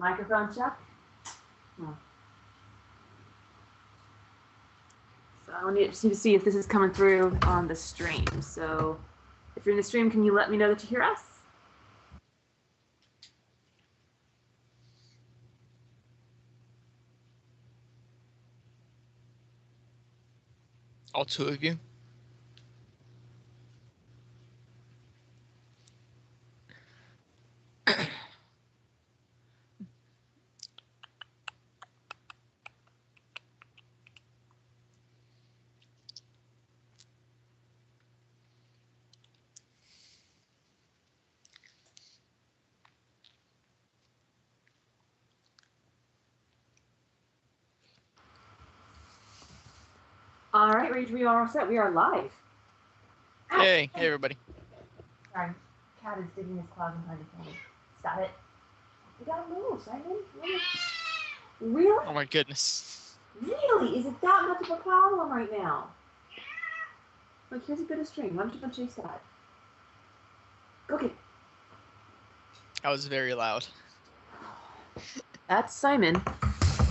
Microphone check. Oh. So I need to see if this is coming through on the stream. So if you're in the stream, can you let me know that you hear us? All two of you? All right, Rage, we are all set. We are live. Hey, hey everybody. Sorry, cat is digging his claws and trying to kill me. Stop it. We gotta move, Simon. Really? Oh my goodness. Really? Is it that much of a problem right now? Look, here's a bit of string. Why don't you go chase that? Go get it. That was very loud. That's Simon.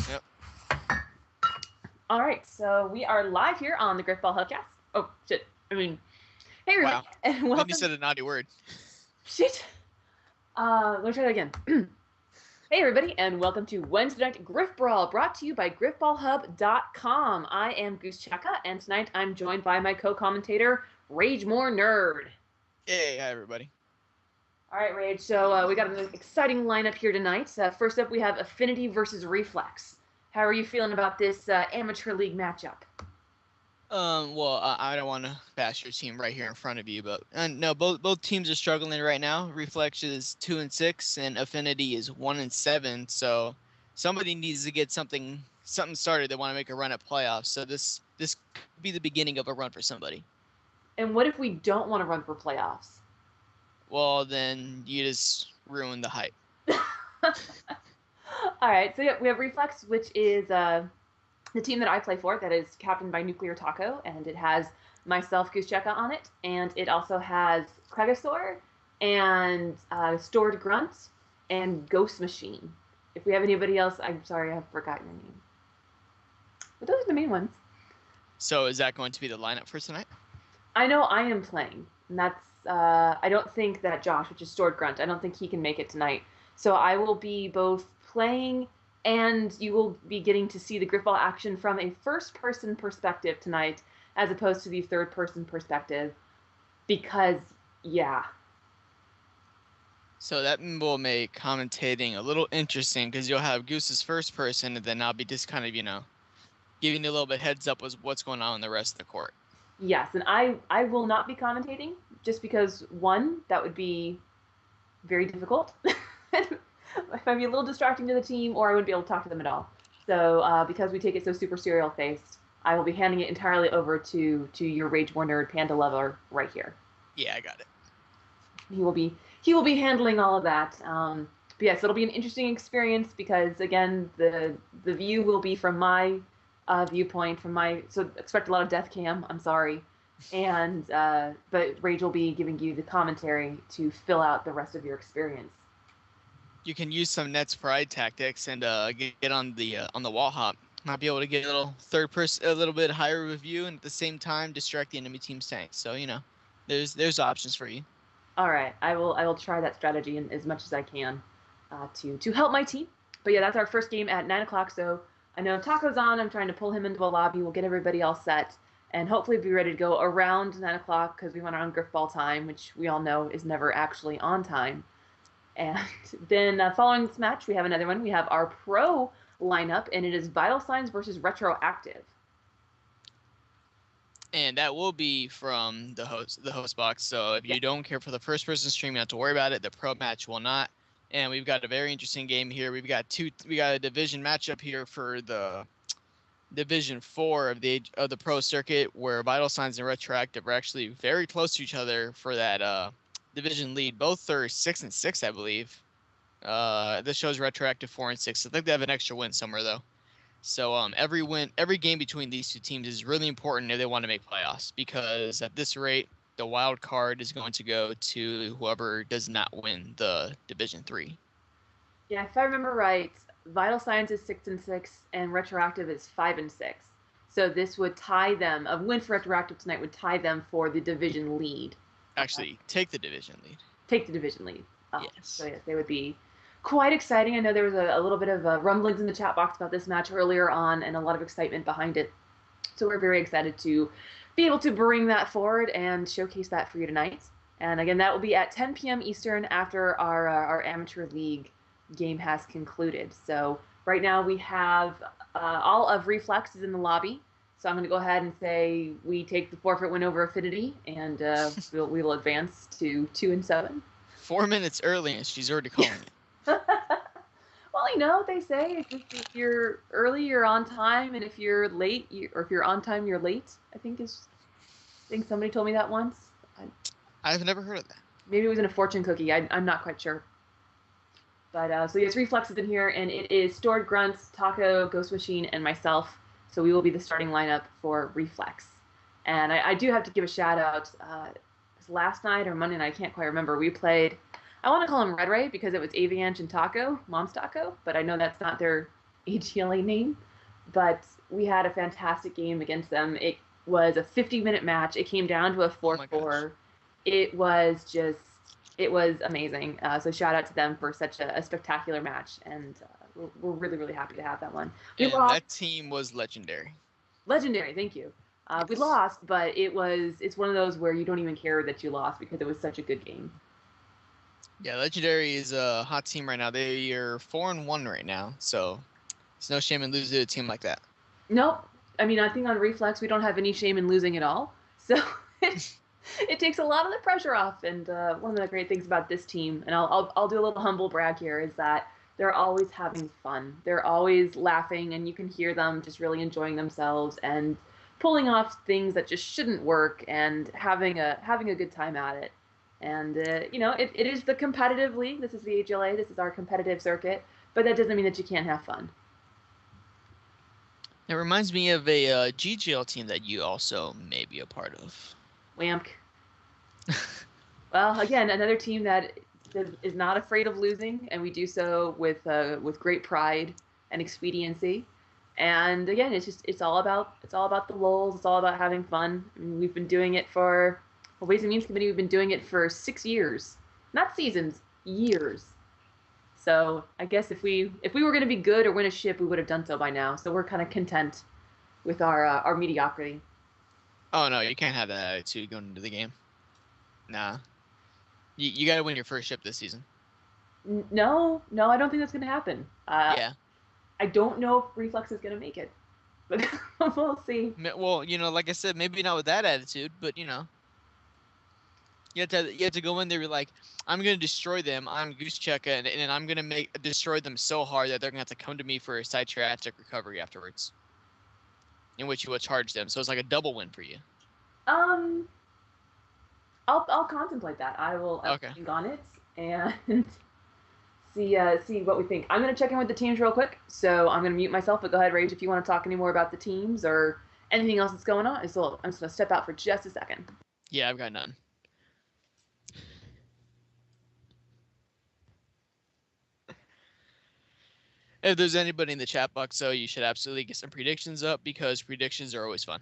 Yep. All right, so we are live here on the GrifballHub cast. Oh, shit. I mean, hey, everybody. Wow. And welcome. Then you said a naughty word. Shit. Let me try that again. Hey, everybody, and welcome to Wednesday Night Grifbrawl, brought to you by GrifballHub.com. I am Goose Checka, and tonight I'm joined by my co-commentator, Rage More Nerd. Hey, hi everybody. All right, Rage, so we got an exciting lineup here tonight. First up, we have Affinity versus Reflex. How are you feeling about this amateur league matchup? Well, I don't want to bash your team right here in front of you, but no, both teams are struggling right now. Reflex is 2-6, and Affinity is 1-7. So somebody needs to get something started. They want to make a run at playoffs. So this could be the beginning of a run for somebody. And what if we don't want to run for playoffs? Well, then you just ruin the hype. All right, so yeah, we have Reflex, which is the team that I play for, that is captained by Nuclear Taco, and it has myself, Goose Checka, on it, and it also has Kregosaur and Stored Grunt and Ghost Machine. If we have anybody else, I'm sorry, I forgot your name. But those are the main ones. So is that going to be the lineup for tonight? I know I am playing, and that's I don't think that Josh, which is Stored Grunt, I don't think he can make it tonight. So I will be both playing, and you will be getting to see the Grifball action from a first-person perspective tonight, as opposed to the third-person perspective, because, yeah. So that will make commentating a little interesting, because you'll have Goose's first person, and then I'll be just kind of, giving you a little bit heads up with what's going on in the rest of the court. Yes, and I will not be commentating, just because, one, that would be very difficult. It might be a little distracting to the team, or I wouldn't be able to talk to them at all. So because we take it so super serial-faced, I will be handing it entirely over to your Rage More Nerd Panda Lover right here. Yeah, I got it. He will be handling all of that. But yes, it'll be an interesting experience because, again, the view will be from my viewpoint, so expect a lot of death cam. I'm sorry, and but Rage will be giving you the commentary to fill out the rest of your experience. You can use some Nets Pride tactics and get on the wall hop. Might be able to get a little third person, a little bit higher review, and at the same time distract the enemy team's tank. So there's options for you. All right, I will try that strategy as much as I can to help my team. But yeah, that's our first game at 9 o'clock. So I know Taco's on. I'm trying to pull him into a lobby. We'll get everybody all set and hopefully be ready to go around 9 o'clock because we went on Grifball time, which we all know is never actually on time. And then following this match, we have another one. We have our pro lineup, and it is Vital Signs versus Retroactive. And that will be from the host box. So if you don't care for the first person stream, you don't have to worry about it. The pro match will not. And we've got a very interesting game here. We got a division matchup here for the Division 4 of the pro circuit, where Vital Signs and Retroactive are actually very close to each other for that division lead. Both are 6-6, I believe. This shows Retroactive 4-6. I think they have an extra win somewhere though. So every game between these two teams is really important if they want to make playoffs, because at this rate, the wild card is going to go to whoever does not win the Division 3. Yeah, if I remember right, Vital Signs is 6-6, and Retroactive is 5-6. So this would tie them. A win for Retroactive tonight would tie them for the division lead. Actually, take the division lead. Take the division lead. So Yes. yes, they would be quite exciting. I know there was a little bit of rumblings in the chat box about this match earlier on, and a lot of excitement behind it. So we're very excited to be able to bring that forward and showcase that for you tonight. And again, that will be at 10 p.m. Eastern after our amateur league game has concluded. So right now we have all of Reflex is in the lobby. So I'm going to go ahead and say we take the forfeit win over Affinity, and we'll advance to 2-7. 4 minutes early, and she's already calling it. Well, they say if you're early, you're on time, and if you're late, or if you're on time, you're late. I think somebody told me that once. I've never heard of that. Maybe it was in a fortune cookie. I'm not quite sure. But so yes, Reflex is in here, and it is Stored Grunts, Taco, Ghost Machine, and myself. So we will be the starting lineup for Reflex. And I do have to give a shout out. Last night or Monday night, I can't quite remember. We played. I want to call him Red Ray because it was Avianch and Taco, Mom's Taco, but I know that's not their AGLA name. But we had a fantastic game against them. It was a 50-minute match. It came down to a 4-4. It was amazing. So shout out to them for such a spectacular match, and we're really, really happy to have that one. That team was legendary. Legendary, thank you. Yes. We lost, but it's one of those where you don't even care that you lost because it was such a good game. Yeah, Legendary is a hot team right now. They are 4-1 right now, so it's no shame in losing to a team like that. Nope. I mean, I think on Reflex we don't have any shame in losing at all. So it takes a lot of the pressure off. And one of the great things about this team, and I'll do a little humble brag here, is that they're always having fun. They're always laughing, and you can hear them just really enjoying themselves and pulling off things that just shouldn't work and having a good time at it. And it is the competitive league. This is the AGLA. This is our competitive circuit. But that doesn't mean that you can't have fun. It reminds me of a GGL team that you also may be a part of. WAMP. Well, again, another team that is not afraid of losing, and we do so with great pride and expediency. And again, it's all about the lulz. It's all about having fun. I mean, we've been doing it for Ways and Means Committee. We've been doing it for 6 years, not seasons, years. So I guess if we were going to be good or win a ship, we would have done so by now. So we're kind of content with our mediocrity. Oh no, you can't have that attitude going into the game. Nah, you got to win your first ship this season. No, I don't think that's going to happen. Yeah. I don't know if Reflex is going to make it, but we'll see. Well, like I said, maybe not with that attitude, but you have to go in there and be like, I'm going to destroy them. I'm Goosechecka, and I'm going to destroy them so hard that they're going to have to come to me for a Psychiatric recovery afterwards, in which you will charge them. So it's like a double win for you. I'll contemplate that. I'll think on it and see what we think. I'm going to check in with the teams real quick, so I'm going to mute myself, but go ahead, Rage, if you want to talk any more about the teams or anything else that's going on. So I'm just going to step out for just a second. Yeah, I've got none. If there's anybody in the chat box, though, you should absolutely get some predictions up because predictions are always fun.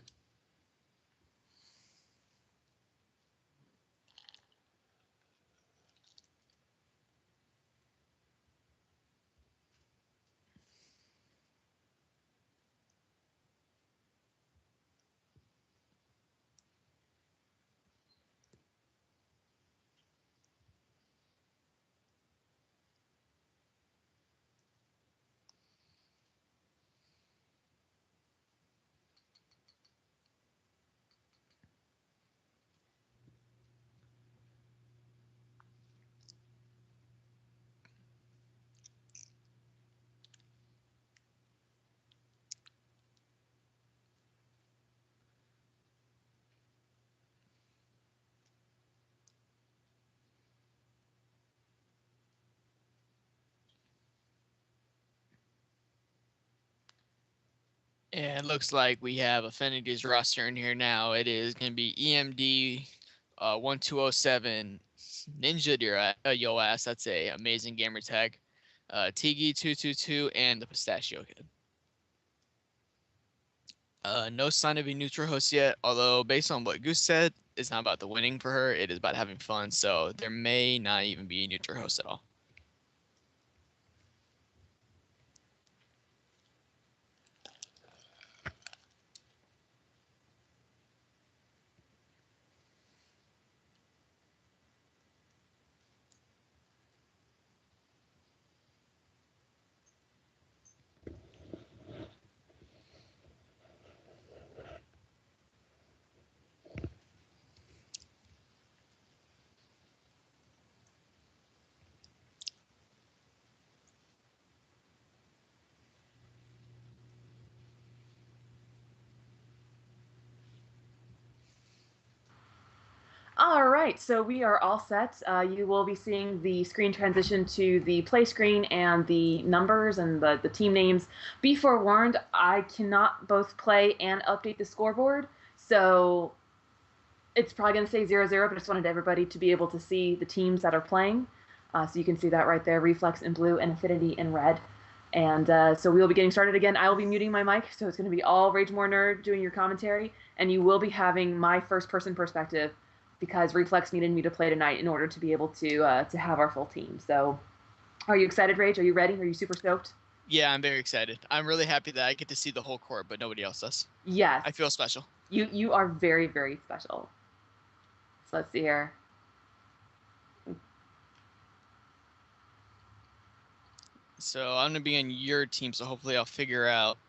And it looks like we have Affinity's roster in here now. It is going to be EMD 1207 Ninja Yo Ass. That's a amazing gamer tag. Tigi222, and the Pistachio Kid. No sign of a neutral host yet, although based on what Goose said, it's not about the winning for her. It is about having fun, so there may not even be a neutral host at all. All right, so we are all set. You will be seeing the screen transition to the play screen and the numbers and the team names. Be forewarned, I cannot both play and update the scoreboard, so it's probably going to say 0-0, but I just wanted everybody to be able to see the teams that are playing. So you can see that right there, Reflex in blue and Affinity in red. And so we will be getting started again. I will be muting my mic, so it's going to be all Rage More Nerd doing your commentary, and you will be having my first-person perspective because Reflex needed me to play tonight in order to be able to have our full team. So are you excited, Rage? Are you ready? Are you super stoked? Yeah, I'm very excited. I'm really happy that I get to see the whole court, but nobody else does. Yes. I feel special. You are very, very special. So let's see here. So I'm going to be on your team, so hopefully I'll figure out.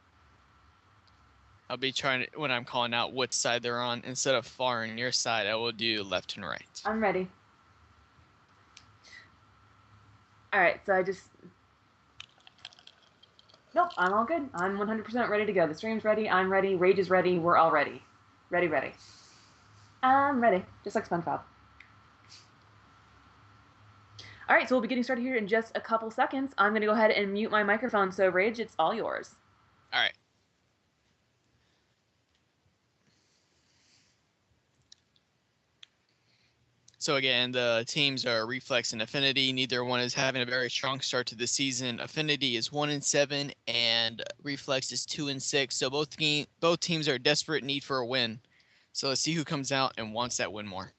I'll be trying to, when I'm calling out what side they're on, instead of far on your side, I will do left and right. I'm ready. All right, so nope, I'm all good. I'm 100% ready to go. The stream's ready. I'm ready. Rage is ready. We're all ready. Ready. I'm ready. Just like SpongeBob. All right, so we'll be getting started here in just a couple seconds. I'm going to go ahead and mute my microphone. So, Rage, it's all yours. All right. So again, the teams are Reflex and Affinity. Neither one is having a very strong start to the season. Affinity is 1-7, and Reflex is 2-6. So both teams are in desperate need for a win. So let's see who comes out and wants that win more.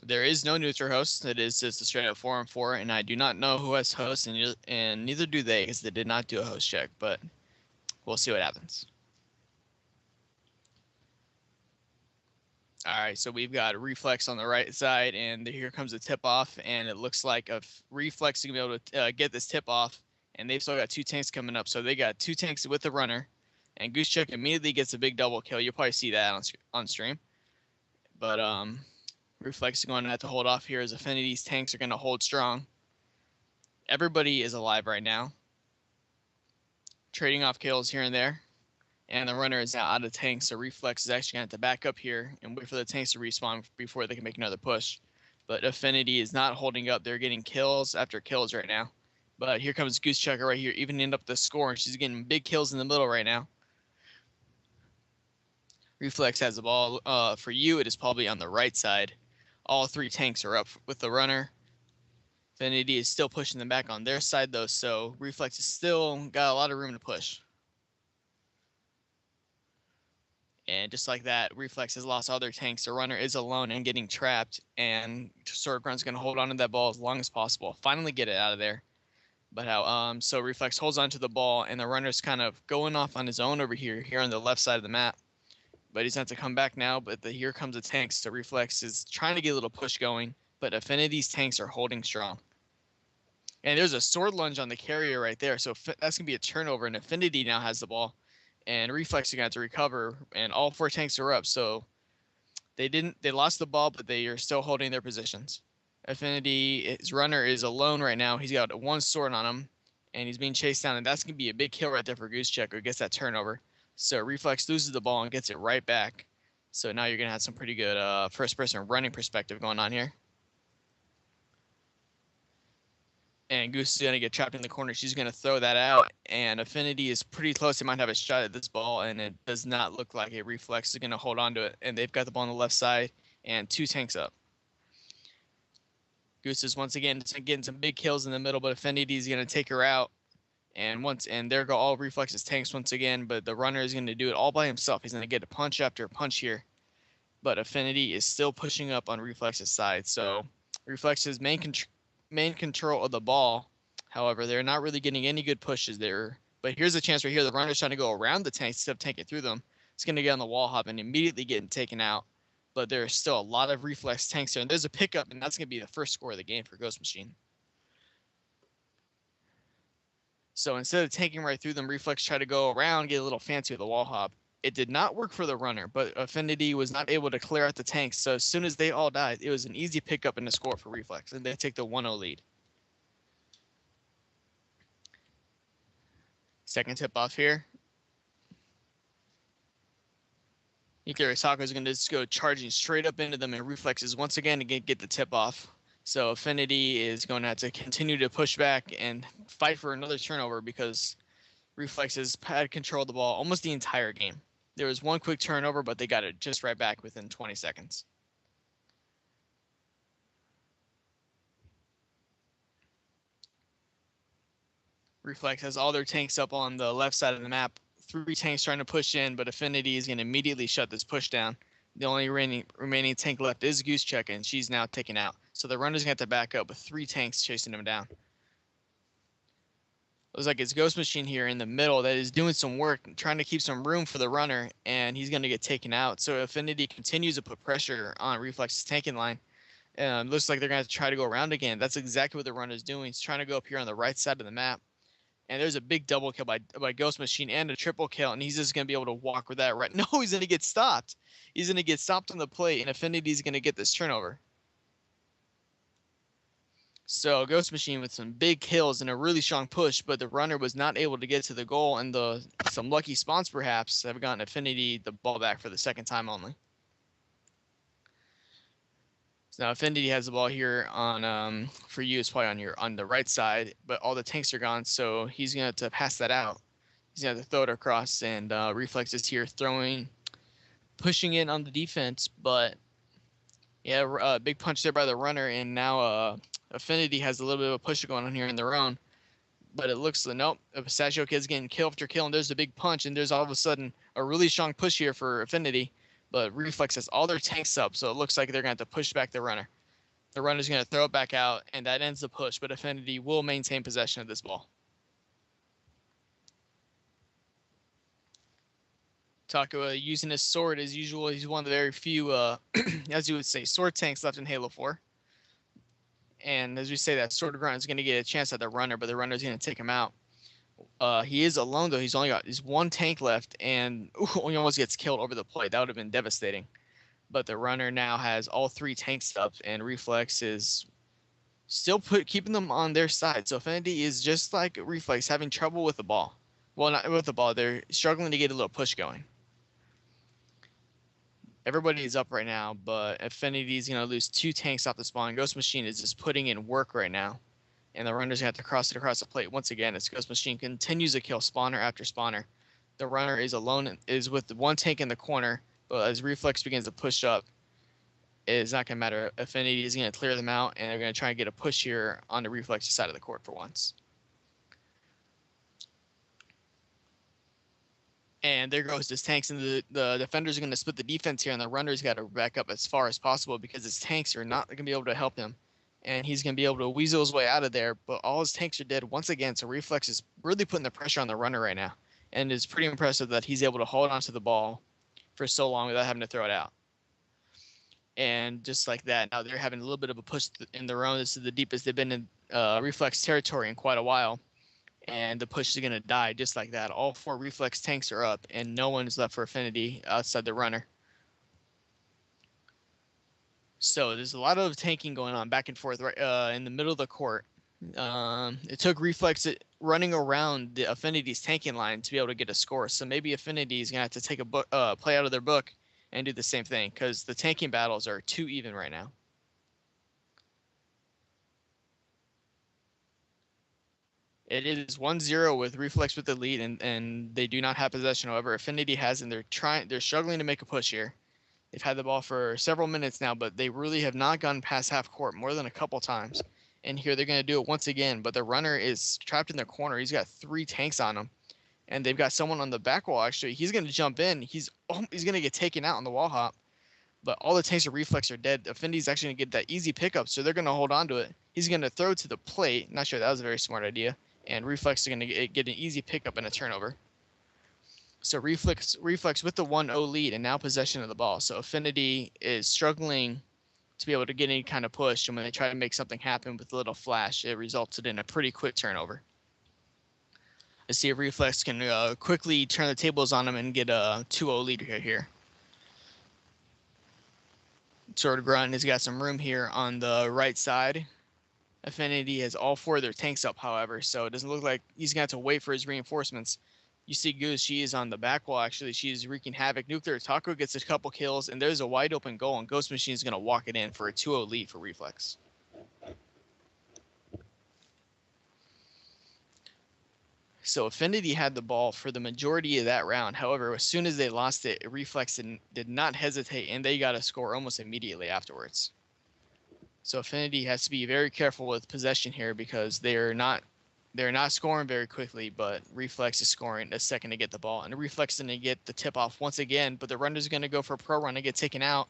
There is no neutral host. It is just a straight up 4-4, and I do not know who has host, and neither do they, because they did not do a host check. But we'll see what happens. All right, so we've got Reflex on the right side, and here comes a tip-off, and it looks like a Reflex is going to be able to get this tip-off, and they've still got 2 tanks coming up, so they got 2 tanks with the runner, and Goosechuck immediately gets a big double kill. You'll probably see that on stream. But Reflex is going to have to hold off here as Affinity's tanks are going to hold strong. Everybody is alive right now, trading off kills here and there. And the runner is now out of tanks, so Reflex is actually going to have to back up here and wait for the tanks to respawn before they can make another push. But Affinity is not holding up. They're getting kills after kills right now. But here comes Goosechucker right here, evening up the score, and she's getting big kills in the middle right now. Reflex has the ball. For you, it is probably on the right side. All 3 tanks are up with the runner. Affinity is still pushing them back on their side, though, so Reflex has still got a lot of room to push. And just like that, Reflex has lost all their tanks. The runner is alone and getting trapped, and Swordgrunt's going to hold on to that ball as long as possible. Finally get it out of there. But so Reflex holds on to the ball, and the runner's kind of going off on his own over here on the left side of the map. But he's going to have to come back now, but here comes the tanks. So Reflex is trying to get a little push going, but Affinity's tanks are holding strong. And there's a sword lunge on the carrier right there, so that's going to be a turnover, and Affinity now has the ball. And Reflex are going to have to recover, and all 4 tanks are up, so they lost the ball, but they are still holding their positions. Affinity, his runner is alone right now. He's got 1 sword on him, and he's being chased down, and that's going to be a big kill right there for Goosechuck, who gets that turnover. So Reflex loses the ball and gets it right back. So now you're going to have some pretty good first-person running perspective going on here. And Goose is going to get trapped in the corner. She's going to throw that out. And Affinity is pretty close. They might have a shot at this ball. And it does not look like a Reflex is going to hold on to it. And they've got the ball on the left side and 2 tanks up. Goose is once again getting some big kills in the middle, but Affinity is going to take her out. And there go all Reflex's tanks once again. But the runner is going to do it all by himself. He's going to get a punch after a punch here. But Affinity is still pushing up on Reflex's side. So Reflex's main control of the ball. However, they're not really getting any good pushes there. But here's a chance right here. The runner's trying to go around the tanks instead of tanking through them. It's going to get on the wall hop and immediately getting taken out. But there's still a lot of Reflex tanks there. And there's a pickup, and that's going to be the first score of the game for Ghost Machine. So instead of tanking right through them, Reflex tried to go around, get a little fancy with the wall hop. It did not work for the runner, but Affinity was not able to clear out the tanks. So as soon as they all died, it was an easy pickup and a score for Reflex, and they take the 1-0 lead. Second tip off here. Taco is going to just go charging straight up into them, and Reflex is once again to get the tip off. So Affinity is going to have to continue to push back and fight for another turnover because Reflex has had control of the ball almost the entire game. There was one quick turnover, but they got it just right back within 20 seconds. Reflex has all their tanks up on the left side of the map. 3 tanks trying to push in, but Affinity is going to immediately shut this push down. The only remaining tank left is Goosecheck, and she's now taken out. So the runner's going to have to back up with 3 tanks chasing him down. Looks like it's Ghost Machine here in the middle that is doing some work, trying to keep some room for the runner, and he's going to get taken out. So Affinity continues to put pressure on Reflex's tanking line. Looks like they're going to have to try to go around again. That's exactly what the runner's doing. He's trying to go up here on the right side of the map. And there's a big double kill by Ghost Machine and a triple kill, and he's just going to be able to walk with that right. No, he's going to get stopped. He's going to get stopped on the plate, and Affinity's going to get this turnover. So Ghost Machine with some big kills and a really strong push, but the runner was not able to get to the goal, and some lucky spawns perhaps have gotten Affinity the ball back for the second time only. So now Affinity has the ball here on for you. It's probably on the right side, but all the tanks are gone, so he's gonna have to pass that out. He's gonna have to throw it across, and Reflex is here pushing in on the defense, but yeah, big punch there by the runner, and now Affinity has a little bit of a push going on here in their own. But it looks like, nope, Pistachio Kid's getting kill after kill, and there's a big punch, and there's all of a sudden a really strong push here for Affinity. But Reflex has all their tanks up, so it looks like they're going to have to push back the runner. The runner's going to throw it back out, and that ends the push, but Affinity will maintain possession of this ball. Taco using his sword as usual. He's one of the very few, as you would say, sword tanks left in Halo 4. And as we say, that sword grunt is going to get a chance at the runner, but the runner's going to take him out. He is alone, though. He's only got one tank left, and he almost gets killed over the plate. That would have been devastating. But the runner now has all 3 tanks up, and Reflex is still keeping them on their side. So Affinity is just like Reflex, having trouble with the ball. Well, not with the ball. They're struggling to get a little push going. Everybody is up right now, but Affinity is going to lose 2 tanks off the spawn. Ghost Machine is just putting in work right now. And the runner's going to have to cross it across the plate. Once again, as Ghost Machine continues to kill spawner after spawner. The runner is alone, is with 1 tank in the corner, but as Reflex begins to push up, it's not going to matter. Affinity is going to clear them out, and they're going to try and get a push here on the Reflex side of the court for once. And there goes his tanks, and the defenders are going to split the defense here, and the runner's got to back up as far as possible because his tanks are not going to be able to help him. And he's going to be able to weasel his way out of there, but all his tanks are dead once again, so Reflex is really putting the pressure on the runner right now. And it's pretty impressive that he's able to hold onto the ball for so long without having to throw it out. And just like that, now they're having a little bit of a push in their own. This is the deepest they've been in Reflex territory in quite a while. And the push is going to die just like that. All 4 Reflex tanks are up, and no one is left for Affinity outside the runner. So there's a lot of tanking going on back and forth right in the middle of the court. It took Reflex running around the Affinity's tanking line to be able to get a score. So maybe Affinity is going to have to take a play out of their book and do the same thing because the tanking battles are too even right now. It is 1-0 with Reflex with the lead, and they do not have possession. However, Affinity has, and they're struggling to make a push here. They've had the ball for several minutes now, but they really have not gotten past half court more than a couple times. And here they're going to do it once again, but the runner is trapped in the corner. He's got 3 tanks on him, and they've got someone on the back wall. Actually, he's going to jump in. He's going to get taken out on the wall hop, but all the tanks of Reflex are dead. Affinity's actually going to get that easy pickup, so they're going to hold on to it. He's going to throw to the plate. Not sure that was a very smart idea. And Reflex is going to get an easy pickup and a turnover. So Reflex with the 1-0 lead and now possession of the ball. So Affinity is struggling to be able to get any kind of push, and when they try to make something happen with a little flash, it resulted in a pretty quick turnover. Let's see if Reflex can quickly turn the tables on them and get a 2-0 lead here. Sword Grunt has got some room here on the right side. Affinity has all 4 of their tanks up, however, so it doesn't look like he's going to have to wait for his reinforcements. You see Goose, she is on the back wall, actually. She's wreaking havoc. Nuclear Taco gets a couple kills, and there's a wide open goal, and Ghost Machine is going to walk it in for a 2-0 lead for Reflex. So Affinity had the ball for the majority of that round. However, as soon as they lost it, Reflex did not hesitate, and they got a score almost immediately afterwards. So Affinity has to be very careful with possession here because they're not scoring very quickly, but Reflex is scoring a second to get the ball. And Reflex is going to get the tip off once again, but the runner's going to go for a pro run and get taken out.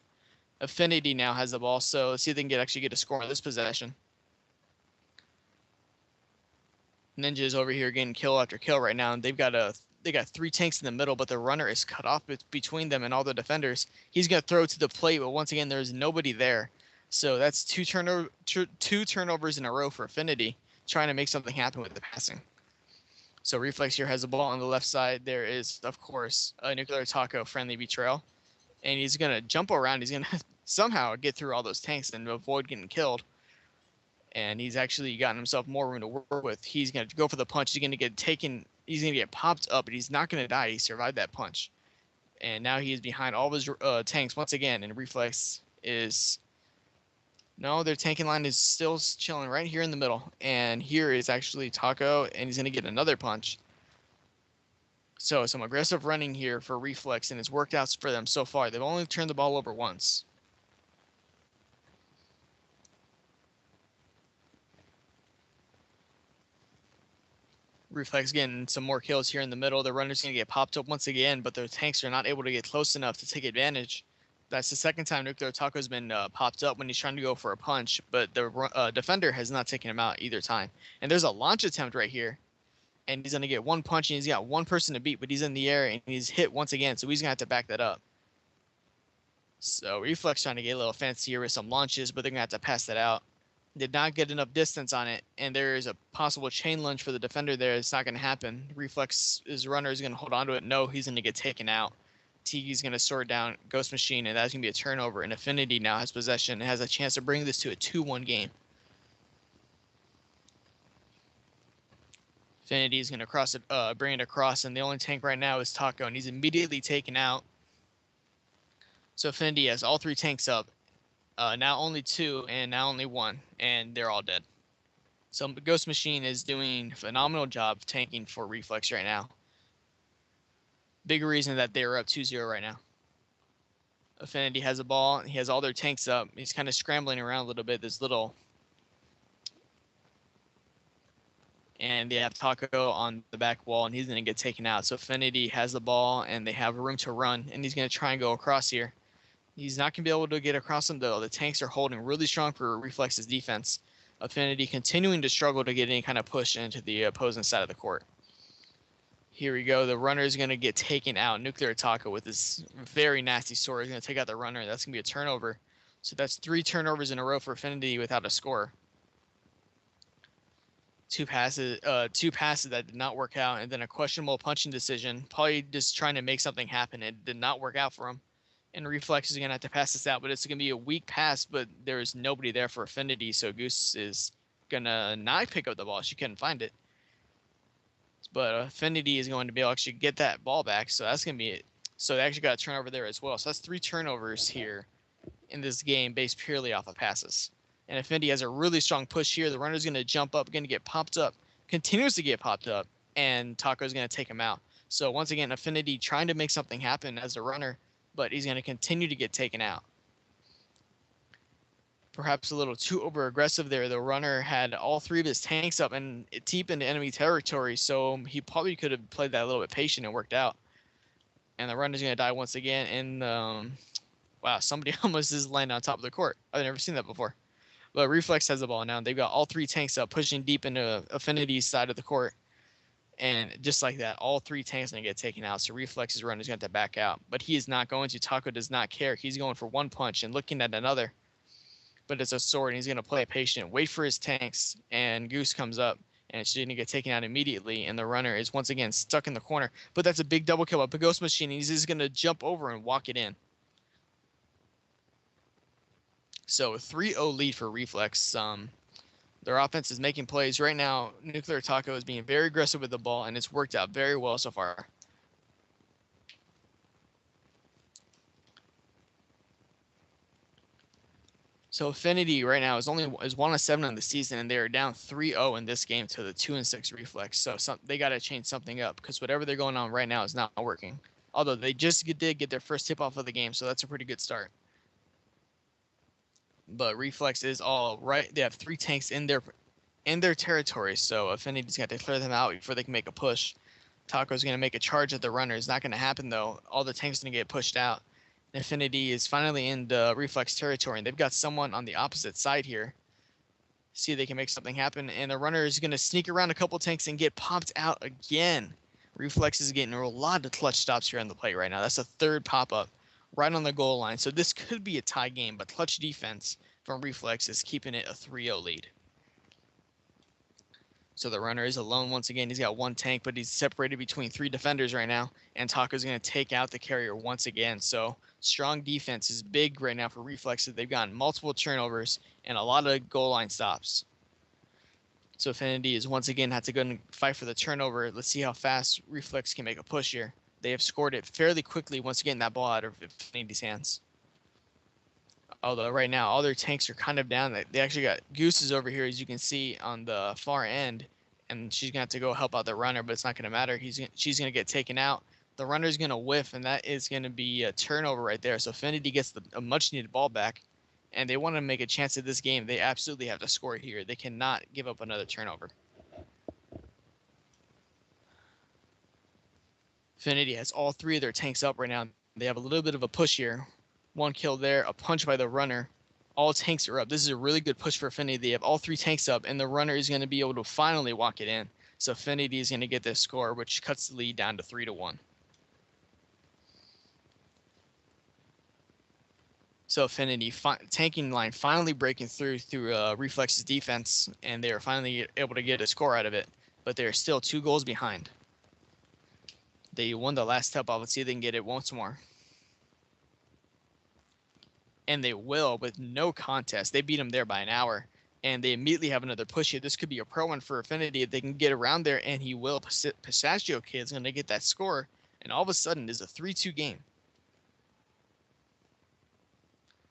Affinity now has the ball, so let's see if they can actually get a score on this possession. Ninja is over here getting kill after kill right now, and they got 3 tanks in the middle, but the runner is cut off between them and all the defenders. He's going to throw to the plate, but once again, there's nobody there. So that's two turnovers in a row for Affinity, trying to make something happen with the passing. So Reflex here has the ball on the left side. There is, of course, a Nuclear Taco friendly betrayal. And he's going to jump around. He's going to somehow get through all those tanks and avoid getting killed. And he's actually gotten himself more room to work with. He's going to go for the punch. He's going to get taken. He's going to get popped up, but he's not going to die. He survived that punch. And now he is behind all of his tanks once again. And Reflex is... No, their tanking line is still chilling right here in the middle. And here is actually Taco, and he's going to get another punch. So some aggressive running here for Reflex, and it's worked out for them so far. They've only turned the ball over once. Reflex getting some more kills here in the middle. The runner's going to get popped up once again, but their tanks are not able to get close enough to take advantage. That's the second time Nuclear Taco's been popped up when he's trying to go for a punch, but the defender has not taken him out either time. And there's a launch attempt right here, and he's going to get one punch, and he's got one person to beat, but he's in the air, and he's hit once again, so he's going to have to back that up. So Reflex trying to get a little fancier with some launches, but they're going to have to pass that out. Did not get enough distance on it, and there is a possible chain lunge for the defender there. It's not going to happen. Reflex's runner is going to hold on to it. No, he's going to get taken out. Tigi's going to sword down Ghost Machine, and that's going to be a turnover. And Affinity now has possession and has a chance to bring this to a 2-1 game. Affinity is going to bring it across, and the only tank right now is Taco, and he's immediately taken out. So Affinity has all 3 tanks up. Now only 2, and now only 1, and they're all dead. So Ghost Machine is doing a phenomenal job of tanking for Reflex right now. Big reason that they're up 2-0 right now. Affinity has a ball. He has all their tanks up. He's kind of scrambling around a little bit. And they have Taco on the back wall, and he's going to get taken out. So Affinity has the ball, and they have room to run, and he's going to try and go across here. He's not going to be able to get across them, though. The tanks are holding really strong for Reflex's defense. Affinity continuing to struggle to get any kind of push into the opposing side of the court. Here we go. The runner is going to get taken out. Nuclear Taco with this very nasty sword is going to take out the runner. That's going to be a turnover. So that's 3 turnovers in a row for Affinity without a score. 2 passes that did not work out, and then a questionable punching decision. Probably just trying to make something happen. It did not work out for him. And Reflex is going to have to pass this out, but it's going to be a weak pass, but there is nobody there for Affinity, so Goose is going to not pick up the ball. She couldn't find it. But Affinity is going to be able to actually get that ball back, so that's going to be it. So they actually got a turnover there as well. So that's 3 turnovers here in this game based purely off of passes. And Affinity has a really strong push here. The runner's going to jump up, going to get popped up, continues to get popped up, and Taco's going to take him out. So once again, Affinity trying to make something happen as a runner, but he's going to continue to get taken out. Perhaps a little too over aggressive there. The runner had all 3 of his tanks up and deep into enemy territory, so he probably could have played that a little bit patient and worked out. And the runner's going to die once again. And wow, somebody almost is landing on top of the court. I've never seen that before. But Reflex has the ball now. They've got all 3 tanks up, pushing deep into Affinity's side of the court. And just like that, all 3 tanks are going to get taken out. So Reflex's runner's going to back out. But he is not going to. Taco does not care. He's going for 1 punch and looking at another. But it's a sword, and he's going to play patient, wait for his tanks, and Goose comes up, and she's going to get taken out immediately, and the runner is once again stuck in the corner. But that's a big double kill up a Ghost Machine, and he's just going to jump over and walk it in. So 3-0 lead for Reflex. Their offense is making plays. Right now, Nuclear Taco is being very aggressive with the ball, and it's worked out very well so far. So Affinity right now is 1-7 on the season, and they are down 3-0 in this game to the 2-6 Reflex. So they got to change something up because whatever they're going on right now is not working. Although they just did get their first tip off of the game, so that's a pretty good start. But Reflex is all right. They have 3 tanks in their territory, so Affinity's got to clear them out before they can make a push. Taco's going to make a charge at the runner. It's not going to happen though. All the tanks are going to get pushed out. Affinity is finally in the Reflex territory, and they've got someone on the opposite side here. See if they can make something happen, and the runner is going to sneak around a couple tanks and get popped out again. Reflex is getting a lot of clutch stops here on the plate right now. That's a 3rd pop-up right on the goal line, so this could be a tie game, but clutch defense from Reflex is keeping it a 3-0 lead. So the runner is alone once again. He's got 1 tank, but he's separated between 3 defenders right now, and Taco's going to take out the carrier once again. So strong defense is big right now for Reflex. They've gotten multiple turnovers and a lot of goal line stops. So Affinity is once again had to go and fight for the turnover. Let's see how fast Reflex can make a push here. They have scored it fairly quickly once again that ball out of Affinity's hands. Although right now all their tanks are kind of down. They actually got Gooses over here, as you can see on the far end, and she's gonna have to go help out the runner, but it's not gonna matter. She's gonna get taken out. The runner's gonna whiff, and that is gonna be a turnover right there. So Affinity gets a much needed ball back, and they want to make a chance at this game. They absolutely have to score here. They cannot give up another turnover. Affinity has all 3 of their tanks up right now. They have a little bit of a push here. 1 kill there, a punch by the runner. All tanks are up. This is a really good push for Affinity. They have all 3 tanks up, and the runner is going to be able to finally walk it in. So Affinity is going to get this score, which cuts the lead down to 3-1. So Affinity tanking line finally breaking through Reflex's defense, and they are finally able to get a score out of it. But they are still 2 goals behind. They won the last tip off. Let's see if they can get it once more. And they will with no contest. They beat them there by an hour, and they immediately have another push here. This could be a pro one for Affinity if they can get around there, and he will. Pistachio Kid's going to get that score, and all of a sudden it's a 3-2 game.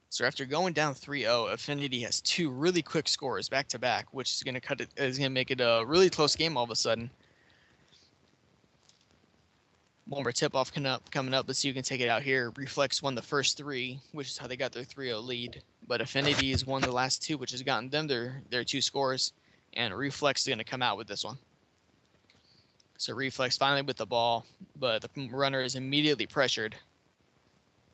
So after going down 3-0, Affinity has 2 really quick scores back to back, which is going to make it a really close game all of a sudden. One more tip-off coming up. Let's see who can take it out here. Reflex won the first 3, which is how they got their 3-0 lead. But Affinity has won the last 2, which has gotten them their 2 scores. And Reflex is going to come out with this one. So Reflex finally with the ball, but the runner is immediately pressured.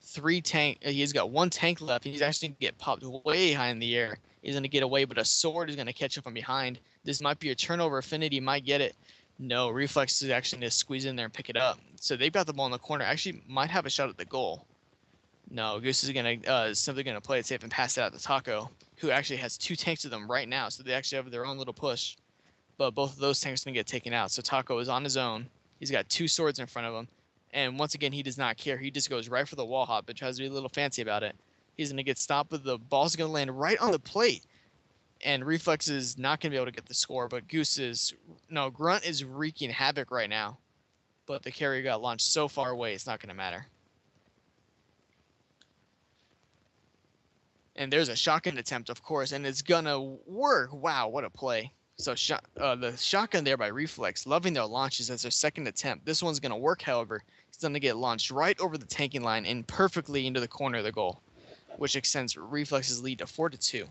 3 tank. He's got 1 tank left. He's actually going to get popped way high in the air. He's going to get away, but a sword is going to catch him from behind. This might be a turnover. Affinity might get it. No, Reflex is actually going to squeeze in there and pick it up. So they've got the ball in the corner. Actually might have a shot at the goal. No, Goose is going to simply going to play it safe and pass it out to Taco, who actually has 2 tanks with them right now. So they actually have their own little push. But both of those tanks are going to get taken out. So Taco is on his own. He's got 2 swords in front of him. And once again, he does not care. He just goes right for the wall hop and tries to be a little fancy about it. He's going to get stopped, but the ball's going to land right on the plate. And Reflex is not going to be able to get the score, but Grunt is wreaking havoc right now. But the carrier got launched so far away, it's not going to matter. And there's a shotgun attempt, of course, and it's going to work. Wow, what a play. So the shotgun there by Reflex, loving their launches as their second attempt. This one's going to work, however. It's going to get launched right over the tanking line and perfectly into the corner of the goal, which extends Reflex's lead to 4-2.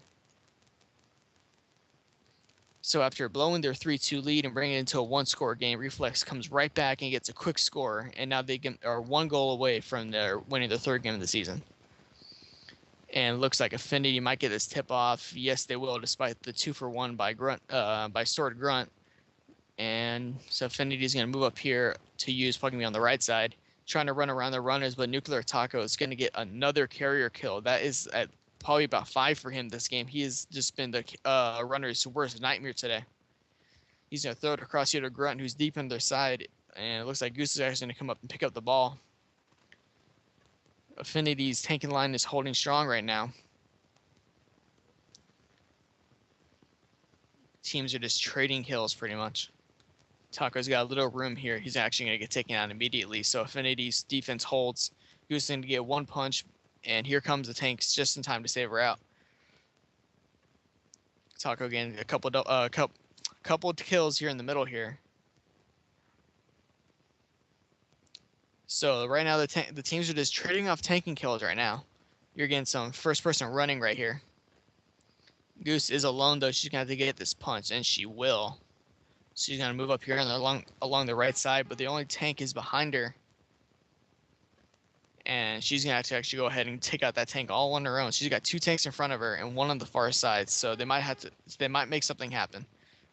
So after blowing their 3-2 lead and bringing it into a one-score game, Reflex comes right back and gets a quick score, and now they are one goal away from winning their third game of the season. And looks like Affinity might get this tip off. Yes, they will, despite the 2-for-1 by Sword Grunt. And so Affinity is going to move up here to use Plugging Me on the right side, trying to run around the runners, but Nuclear Taco is going to get another carrier kill. That is at probably about 5 for him this game. He has just been the runner's worst nightmare today. He's going to throw it across here to Grunt, who's deep on their side, and it looks like Goose is actually going to come up and pick up the ball. Affinity's tanking line is holding strong right now. Teams are just trading kills pretty much. Taco's got a little room here. He's actually going to get taken out immediately. So Affinity's defense holds. Goose is going to get one punch, and here comes the tanks just in time to save her out. Taco getting a couple kills here in the middle here. So right now the teams are just trading off tanking kills right now. You're getting some first-person running right here. Goose is alone though. She's gonna have to get this punch, and she will. She's gonna move up here and along the right side, but the only tank is behind her, and she's gonna have to actually go ahead and take out that tank all on her own. She's got 2 tanks in front of her and 1 on the far side, so they might make something happen.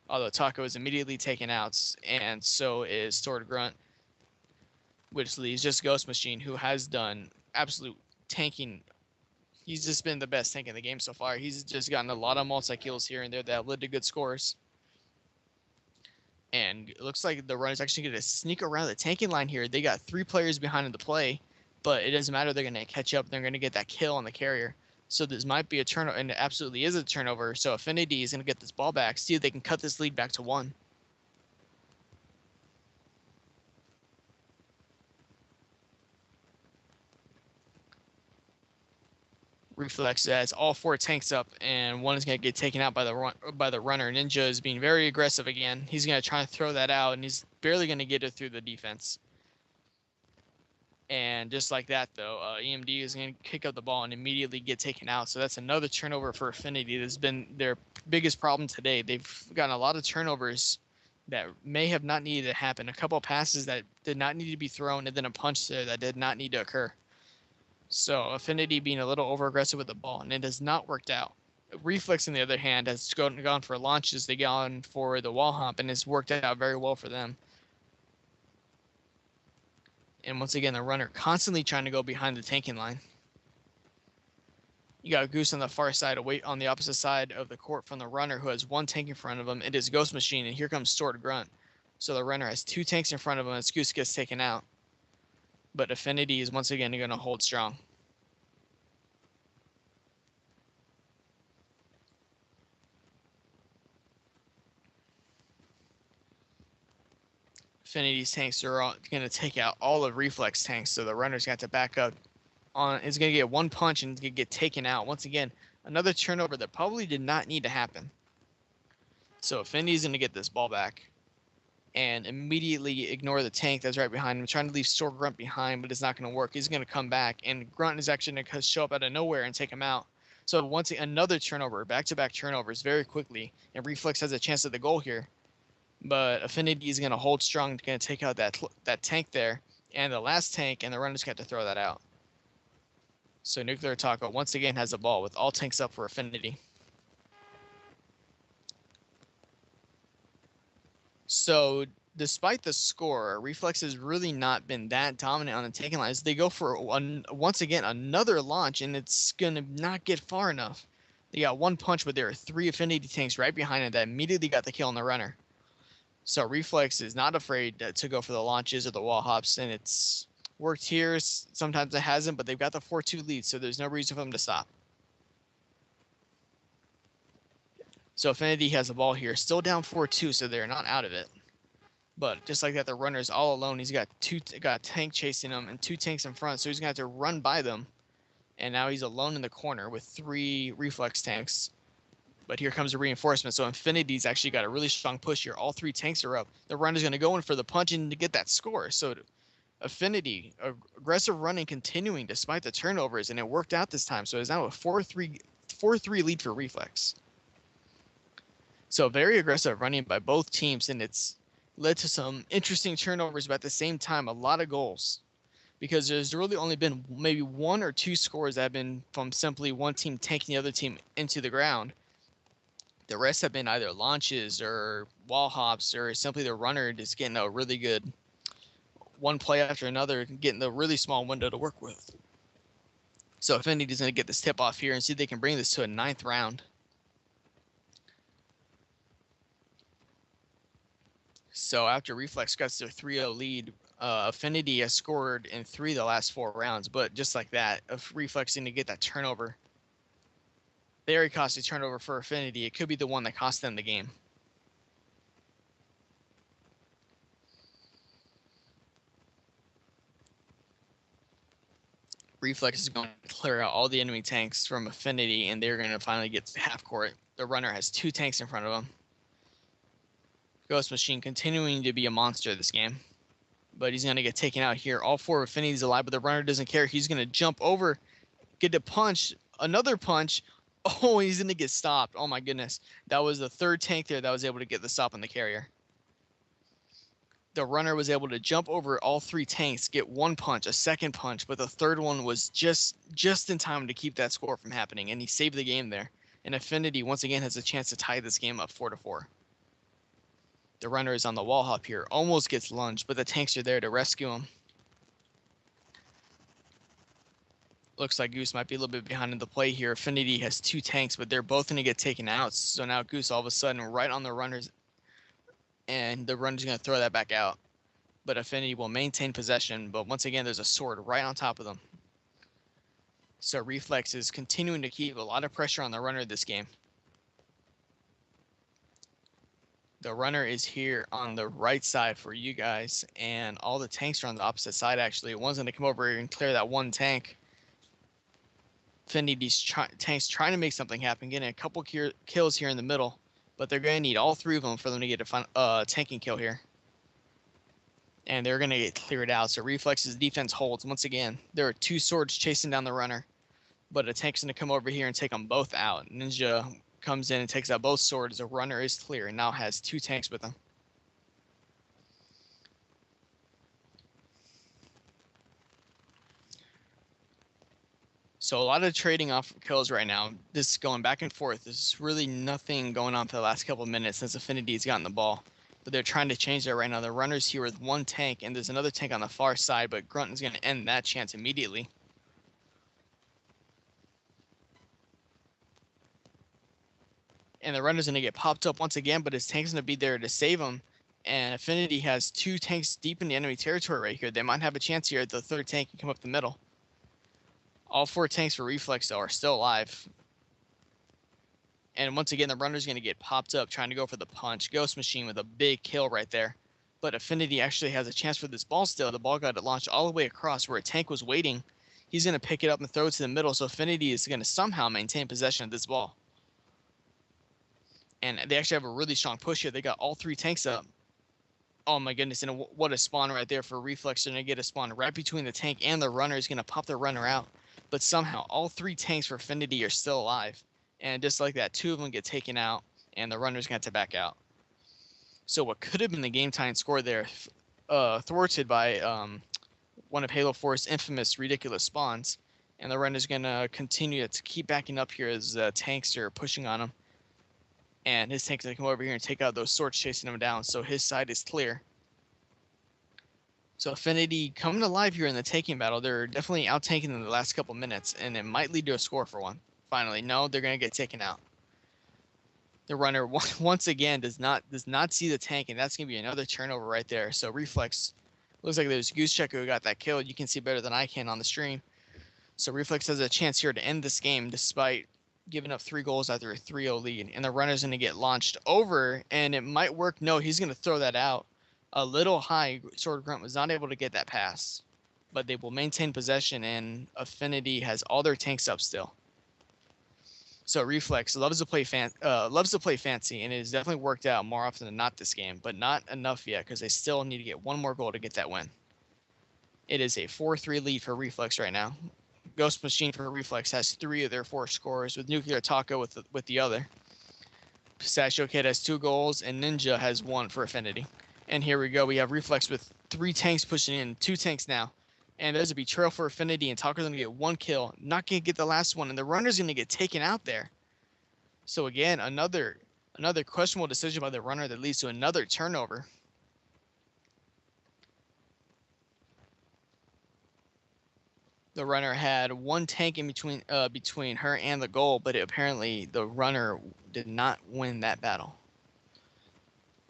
Although Taco is immediately taken out, and so is Sword Grunt, which leaves just Ghost Machine, who has done absolute tanking. He's just been the best tank in the game so far. He's just gotten a lot of multi-kills here and there that have led to good scores. And it looks like the runner's actually going to sneak around the tanking line here. They got 3 players behind in the play, but it doesn't matter. They're going to catch up. They're going to get that kill on the carrier. So this might be a turnover, and it absolutely is a turnover. So Affinity is going to get this ball back, see if they can cut this lead back to 1. Reflex has all 4 tanks up, and one is going to get taken out by the runner. Ninja is being very aggressive again. He's going to try and throw that out, and he's barely going to get it through the defense. And just like that, though, EMD is going to kick up the ball and immediately get taken out. So that's another turnover for Affinity. That's been their biggest problem today. They've gotten a lot of turnovers that may have not needed to happen. A couple of passes that did not need to be thrown, and then a punch there that did not need to occur. So Affinity being a little over-aggressive with the ball, and it has not worked out. Reflex, on the other hand, has gone for launches. They've gone for the wall hop, and it's worked out very well for them. And once again, the runner constantly trying to go behind the tanking line. You got Goose on the far side, away on the opposite side of the court from the runner, who has 1 tank in front of him. It is Ghost Machine, and here comes Sword Grunt. So the runner has 2 tanks in front of him as Goose gets taken out. But Affinity is once again going to hold strong. Affinity's tanks are going to take out all of Reflex tanks, so the runner's got to back up. Is going to get 1 punch and going to get taken out. Once again, another turnover that probably did not need to happen. So Affinity's going to get this ball back and immediately ignore the tank that's right behind him, trying to leave Sword Grunt behind, but it's not going to work. He's going to come back, and Grunt is actually going to show up out of nowhere and take him out. So once another turnover, back-to-back turnovers very quickly, and Reflex has a chance at the goal here. But Affinity is going to hold strong, going to take out that tank there, and the last tank, and the runner's got to throw that out. So Nuclear Taco once again has the ball with all tanks up for Affinity. So despite the score, Reflex has really not been that dominant on the tanking lines. They go for once again another launch, and it's going to not get far enough. They got 1 punch, but there are 3 Affinity tanks right behind it that immediately got the kill on the runner. So Reflex is not afraid to go for the launches or the wall hops, and it's worked here. Sometimes it hasn't, but they've got the 4-2 lead, so there's no reason for them to stop. So Affinity has the ball here, still down 4-2, so they're not out of it. But just like that, the runner's all alone. He's got a tank chasing him and 2 tanks in front, so he's going to have to run by them. And now he's alone in the corner with 3 Reflex tanks. But here comes a reinforcement. So Infinity's actually got a really strong push here. All 3 tanks are up. The runner's going to go in for the punch and to get that score. So Affinity, aggressive running continuing despite the turnovers, and it worked out this time. So it's now a 4-3 lead for Reflex. So very aggressive running by both teams, and it's led to some interesting turnovers, but at the same time, a lot of goals. Because there's really only been maybe 1 or 2 scores that have been from simply one team tanking the other team into the ground. The rest have been either launches or wall hops or simply the runner just getting a really good one play after another, getting the really small window to work with. So Affinity's going to get this tip off here and see if they can bring this to a 9th round. So after Reflex gets their 3-0 lead, Affinity has scored in 3 of the last 4 rounds, but just like that, Reflex going to get that turnover. Very costly turnover for Affinity. It could be the one that cost them the game. Reflex is going to clear out all the enemy tanks from Affinity, and they're going to finally get to half court. The runner has 2 tanks in front of him. Ghost Machine continuing to be a monster this game, but he's going to get taken out here. All 4 of Affinity's alive, but the runner doesn't care. He's going to jump over, get a punch, another punch. Oh, he's going to get stopped. Oh my goodness. That was the 3rd tank there that was able to get the stop on the carrier. The runner was able to jump over all 3 tanks, get 1 punch, a 2nd punch, but the 3rd one was just in time to keep that score from happening, and he saved the game there. And Affinity once again has a chance to tie this game up 4-4. The runner is on the wall hop here, almost gets lunged, but the tanks are there to rescue him. Looks like Goose might be a little bit behind in the play here. Affinity has 2 tanks, but they're both going to get taken out. So now Goose all of a sudden right on the runners, and the runner's going to throw that back out. But Affinity will maintain possession, but once again, there's a sword right on top of them. So Reflex is continuing to keep a lot of pressure on the runner this game. The runner is here on the right side for you guys, and all the tanks are on the opposite side, actually. One's going to come over here and clear that 1 tank. Affinity's tanks trying to make something happen, getting a couple kills here in the middle, but they're going to need all 3 of them for them to get a tanking kill here. And they're going to get cleared out, so Reflex's defense holds. Once again, there are 2 swords chasing down the runner, but a tank's going to come over here and take them both out. Ninja comes in and takes out both swords. The runner is clear and now has 2 tanks with him. So a lot of trading off kills right now. This is going back and forth. There's really nothing going on for the last couple of minutes since Affinity's gotten the ball. But they're trying to change that right now. The runner's here with 1 tank, and there's another tank on the far side, but Grunt is going to end that chance immediately. And the runner's going to get popped up once again, but his tank's going to be there to save him. And Affinity has 2 tanks deep in the enemy territory right here. They might have a chance here. The 3rd tank can come up the middle. All 4 tanks for Reflex, though, are still alive. And once again, the runner's going to get popped up trying to go for the punch. Ghost Machine with a big kill right there. But Affinity actually has a chance for this ball still. The ball got it launched all the way across where a tank was waiting. He's going to pick it up and throw it to the middle, so Affinity is going to somehow maintain possession of this ball. And they actually have a really strong push here. They got all 3 tanks up. Oh my goodness, and what a spawn right there for Reflex. They're going to get a spawn right between the tank and the runner. Is going to pop the runner out. But somehow, all 3 tanks for Affinity are still alive. And just like that, 2 of them get taken out, and the runner's going to back out. So what could have been the game-tying score there, thwarted by one of Halo 4's infamous ridiculous spawns. And the runner's going to continue to keep backing up here as tanks are pushing on him. And his tank's going to come over here and take out those swords chasing him down, so his side is clear. So Affinity coming to life here in the taking battle. They're definitely out-tanking in the last couple minutes, and it might lead to a score for one. Finally, no, they're going to get taken out. The runner, once again, does not see the tank, and that's going to be another turnover right there. So Reflex, looks like there's Goose Checker who got that kill. You can see better than I can on the stream. So Reflex has a chance here to end this game despite giving up 3 goals after a 3-0 lead. And the runner's going to get launched over, and it might work. No, he's going to throw that out. A little high. Sword Grunt was not able to get that pass. But they will maintain possession, and Affinity has all their tanks up still. So Reflex loves to play fancy, and it has definitely worked out more often than not this game, but not enough yet because they still need to get one more goal to get that win. It is a 4-3 lead for Reflex right now. Ghost Machine for Reflex has 3 of their 4 scores, with Nuclear Taco with the other. Pistachio Kid has 2 goals, and Ninja has 1 for Affinity. And here we go. We have Reflex with 3 tanks pushing in, 2 tanks now. And there's a betrayal for Affinity, and Taco's going to get 1 kill. Not going to get the last one, and the runner's going to get taken out there. So again, another questionable decision by the runner that leads to another turnover. The runner had 1 tank in between her and the goal, but apparently the runner did not win that battle.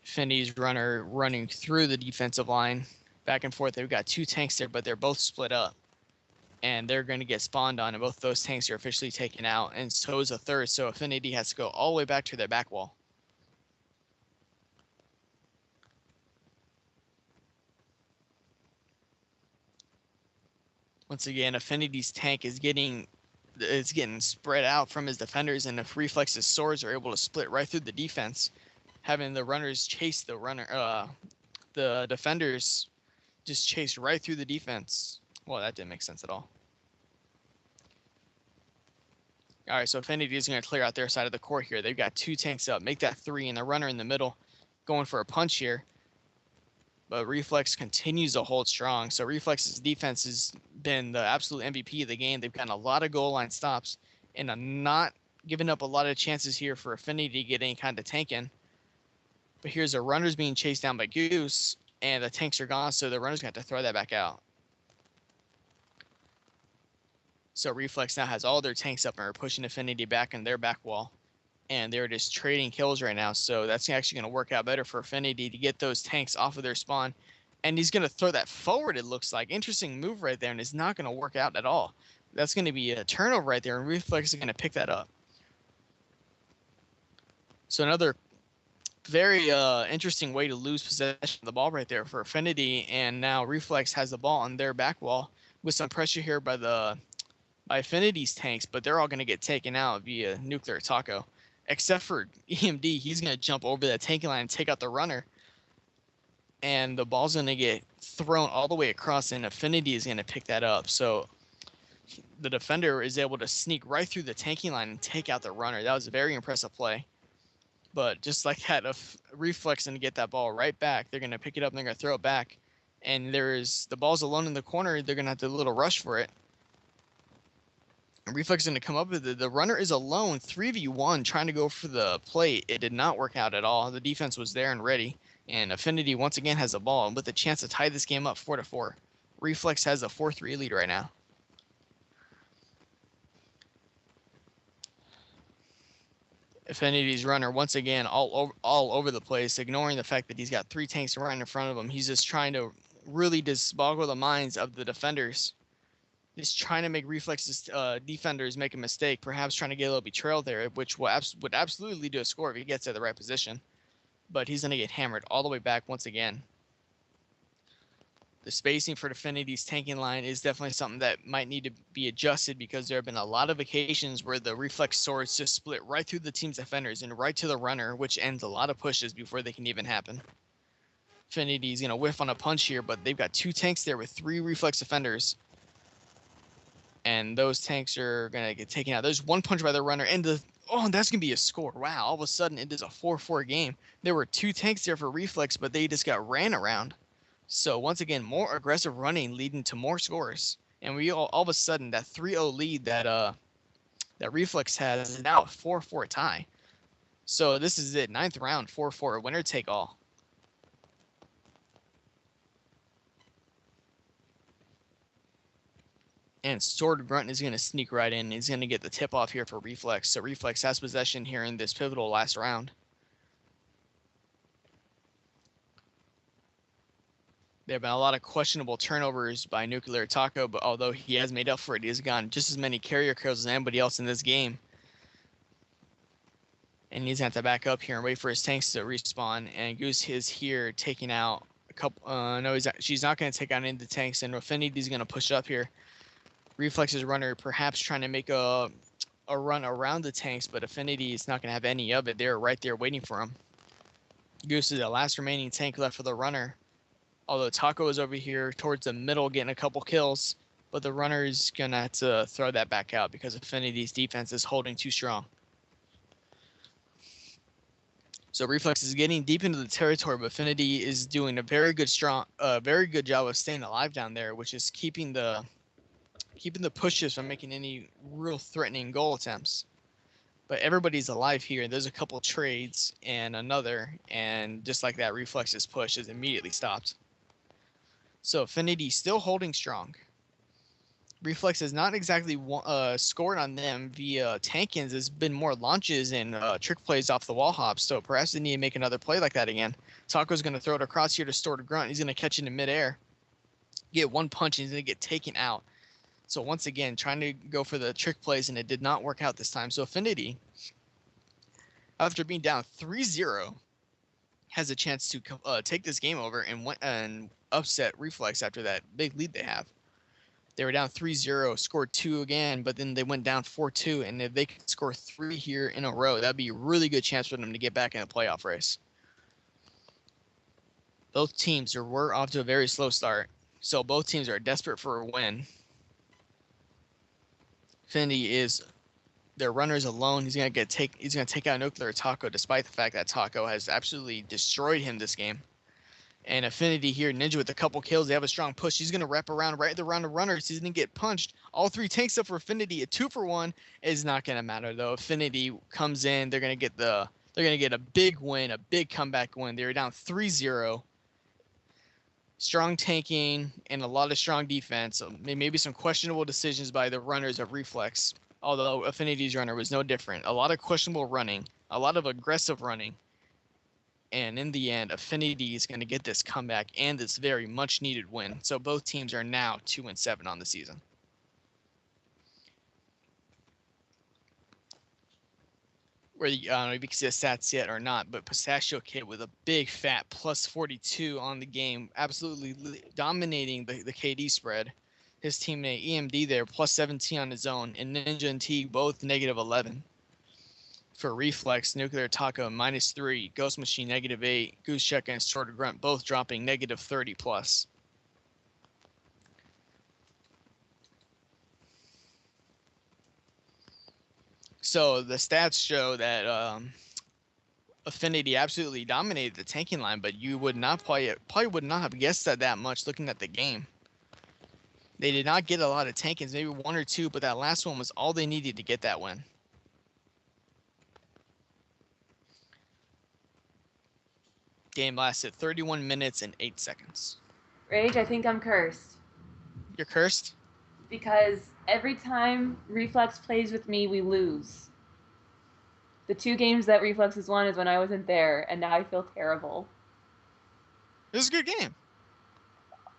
Affinity's runner running through the defensive line, back and forth. They've got 2 tanks there, but they're both split up. And they're going to get spawned on, and both those tanks are officially taken out, and so is a third, so Affinity has to go all the way back to their back wall. Once again, Affinity's tank is getting spread out from his defenders, and if Reflex's swords are able to split right through the defense, having the runners chase the defenders just chase right through the defense. Well, that didn't make sense at all. All right, so Affinity is going to clear out their side of the court here. They've got 2 tanks up, make that 3, and the runner in the middle going for a punch here. But Reflex continues to hold strong. So Reflex's defense has been the absolute MVP of the game. They've gotten a lot of goal line stops, and I'm not giving up a lot of chances here for Affinity to get any kind of tank in. But here's a runner's being chased down by Goose, and the tanks are gone, so the runner's going to have to throw that back out. So Reflex now has all their tanks up and are pushing Affinity back in their back wall. And they're just trading kills right now, so that's actually going to work out better for Affinity to get those tanks off of their spawn. And he's going to throw that forward, it looks like. Interesting move right there, and it's not going to work out at all. That's going to be a turnover right there, and Reflex is going to pick that up. So another very interesting way to lose possession of the ball right there for Affinity, and now Reflex has the ball on their back wall with some pressure here by Affinity's tanks, but they're all going to get taken out via Nuclear Taco. Except for EMD, he's going to jump over that tanking line and take out the runner. And the ball's going to get thrown all the way across, and Affinity is going to pick that up. So the defender is able to sneak right through the tanking line and take out the runner. That was a very impressive play. But just like that, if Reflex going to get that ball right back, they're going to pick it up and they're going to throw it back. And the ball's alone in the corner. They're going to have to do a little rush for it. And Reflex is going to come up with it. The runner is alone, 3v1, trying to go for the plate. It did not work out at all. The defense was there and ready. And Affinity once again has the ball with a chance to tie this game up 4-4. Reflex has a 4-3 lead right now. Affinity's runner once again all over the place, ignoring the fact that he's got 3 tanks right in front of him. He's just trying to really just boggle the minds of the defenders. Just trying to make Reflex's defenders make a mistake, perhaps trying to get a little betrayal there, which would absolutely lead to a score if he gets to the right position. But he's going to get hammered all the way back once again. The spacing for Affinity's tanking line is definitely something that might need to be adjusted, because there have been a lot of occasions where the Reflex swords just split right through the team's defenders and right to the runner, which ends a lot of pushes before they can even happen. Affinity's going to whiff on a punch here, but they've got 2 tanks there with 3 Reflex defenders. And those tanks are going to get taken out. There's 1 punch by the runner, and that's going to be a score. Wow, all of a sudden it is a 4-4 game. There were 2 tanks there for Reflex, but they just got ran around. So once again, more aggressive running leading to more scores. And we all of a sudden, that 3-0 lead that Reflex has is now a 4-4 tie. So this is it, 9th round, 4-4, winner take all. And Sword Grunt is going to sneak right in. He's going to get the tip off here for Reflex. So Reflex has possession here in this pivotal last round. There have been a lot of questionable turnovers by Nuclear Taco, but although he has made up for it, he has gotten just as many carrier kills as anybody else in this game. And he's going to have to back up here and wait for his tanks to respawn. And Goose is here taking out a couple. No, she's not going to take out any of the tanks. And Affinity's going to push up here. Reflex's runner perhaps trying to make a a run around the tanks, but Affinity is not going to have any of it. They're right there waiting for him. Goose is the last remaining tank left for the runner. Although Taco is over here towards the middle getting a couple kills, but the runner is going to have to throw that back out because Affinity's defense is holding too strong. So Reflex is getting deep into the territory, but Affinity is doing a very good job of staying alive down there, which is keeping the pushes from making any real threatening goal attempts. But everybody's alive here. There's a couple trades and another, and just like that, Reflex's push is immediately stopped. So Affinity still holding strong. Reflex has not exactly scored on them via tankins. There's been more launches and trick plays off the wall hops, so perhaps they need to make another play like that again. Taco's going to throw it across here to Store to Grunt. He's going to catch it in midair. Get one punch and he's going to get taken out. So once again, trying to go for the trick plays, and it did not work out this time. So Affinity, after being down 3-0, has a chance to take this game over and upset Reflex after that big lead they have. They were down 3-0, scored 2 again, but then they went down 4-2, and if they could score 3 here in a row, that'd be a really good chance for them to get back in the playoff race. Both teams were off to a very slow start, so both teams are desperate for a win. Affinity their runner's alone. He's gonna take out Nuclear Taco, despite the fact that Taco has absolutely destroyed him this game. And Affinity here, Ninja with a couple kills. They have a strong push. He's gonna wrap around right around the runners. He's gonna get punched. All 3 tanks up for Affinity. A 2-for-1 is not gonna matter though. Affinity comes in. They're gonna get a big win, a big comeback win. They were down 3-0. Strong tanking and a lot of strong defense. Maybe some questionable decisions by the runners of Reflex. Although Affinity's runner was no different. A lot of questionable running, a lot of aggressive running. And in the end, Affinity is going to get this comeback and this very much needed win. So both teams are now 2-7 on the season. Where I don't know if you can see the stats yet or not, but Pistachio Kid with a big fat plus 42 on the game, absolutely dominating the KD spread. His teammate EMD there plus 17 on his own, and Ninja and T both negative 11. For Reflex, Nuclear Taco -3, Ghost Machine -8, Goose Check and Short of Grunt both dropping -30 plus. So the stats show that Affinity absolutely dominated the tanking line, but you would not probably would not have guessed that much looking at the game. They did not get a lot of tankins, maybe 1 or 2, but that last one was all they needed to get that win. Game lasted 31 minutes and 8 seconds. Rage, I think I'm cursed. You're cursed? Because every time Reflex plays with me, we lose. The 2 games that Reflex has won is when I wasn't there, and now I feel terrible. It was a good game.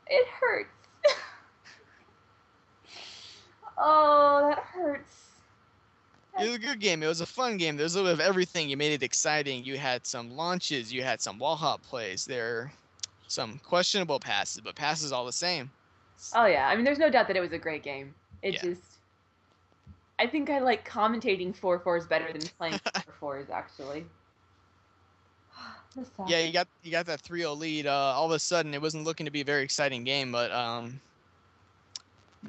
It hurts. Oh, that hurts. It was a good game. It was a fun game. There was a little bit of everything. You made it exciting. You had some launches. You had some wall hop plays. There were some questionable passes, but passes all the same. Oh, yeah. I mean, there's no doubt that it was a great game. I think I like commentating 4-4s better than playing 4-4s, actually. Yeah, you got that 3-0 lead. All of a sudden, it wasn't looking to be a very exciting game, but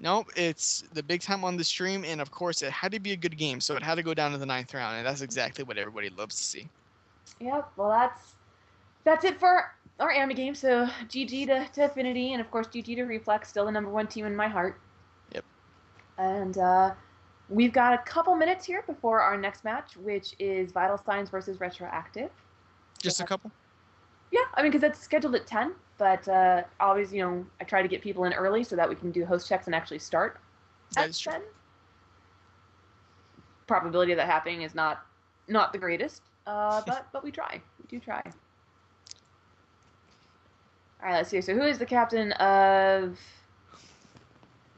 nope, it's the big time on the stream, and of course, it had to be a good game, so it had to go down to the 9th round, and that's exactly what everybody loves to see. Yep, well, that's it for our AMA game, so GG to Affinity, and of course, GG to Reflex, still the #1 team in my heart. Yep. And we've got a couple minutes here before our next match, which is Vital Signs versus Retroactive. Just a couple? Yeah, I mean, because it's scheduled at 10, but always, I try to get people in early so that we can do host checks and actually start at 10. Probability of that happening is not the greatest, but we try. We do try. All right, let's see. So who is the captain of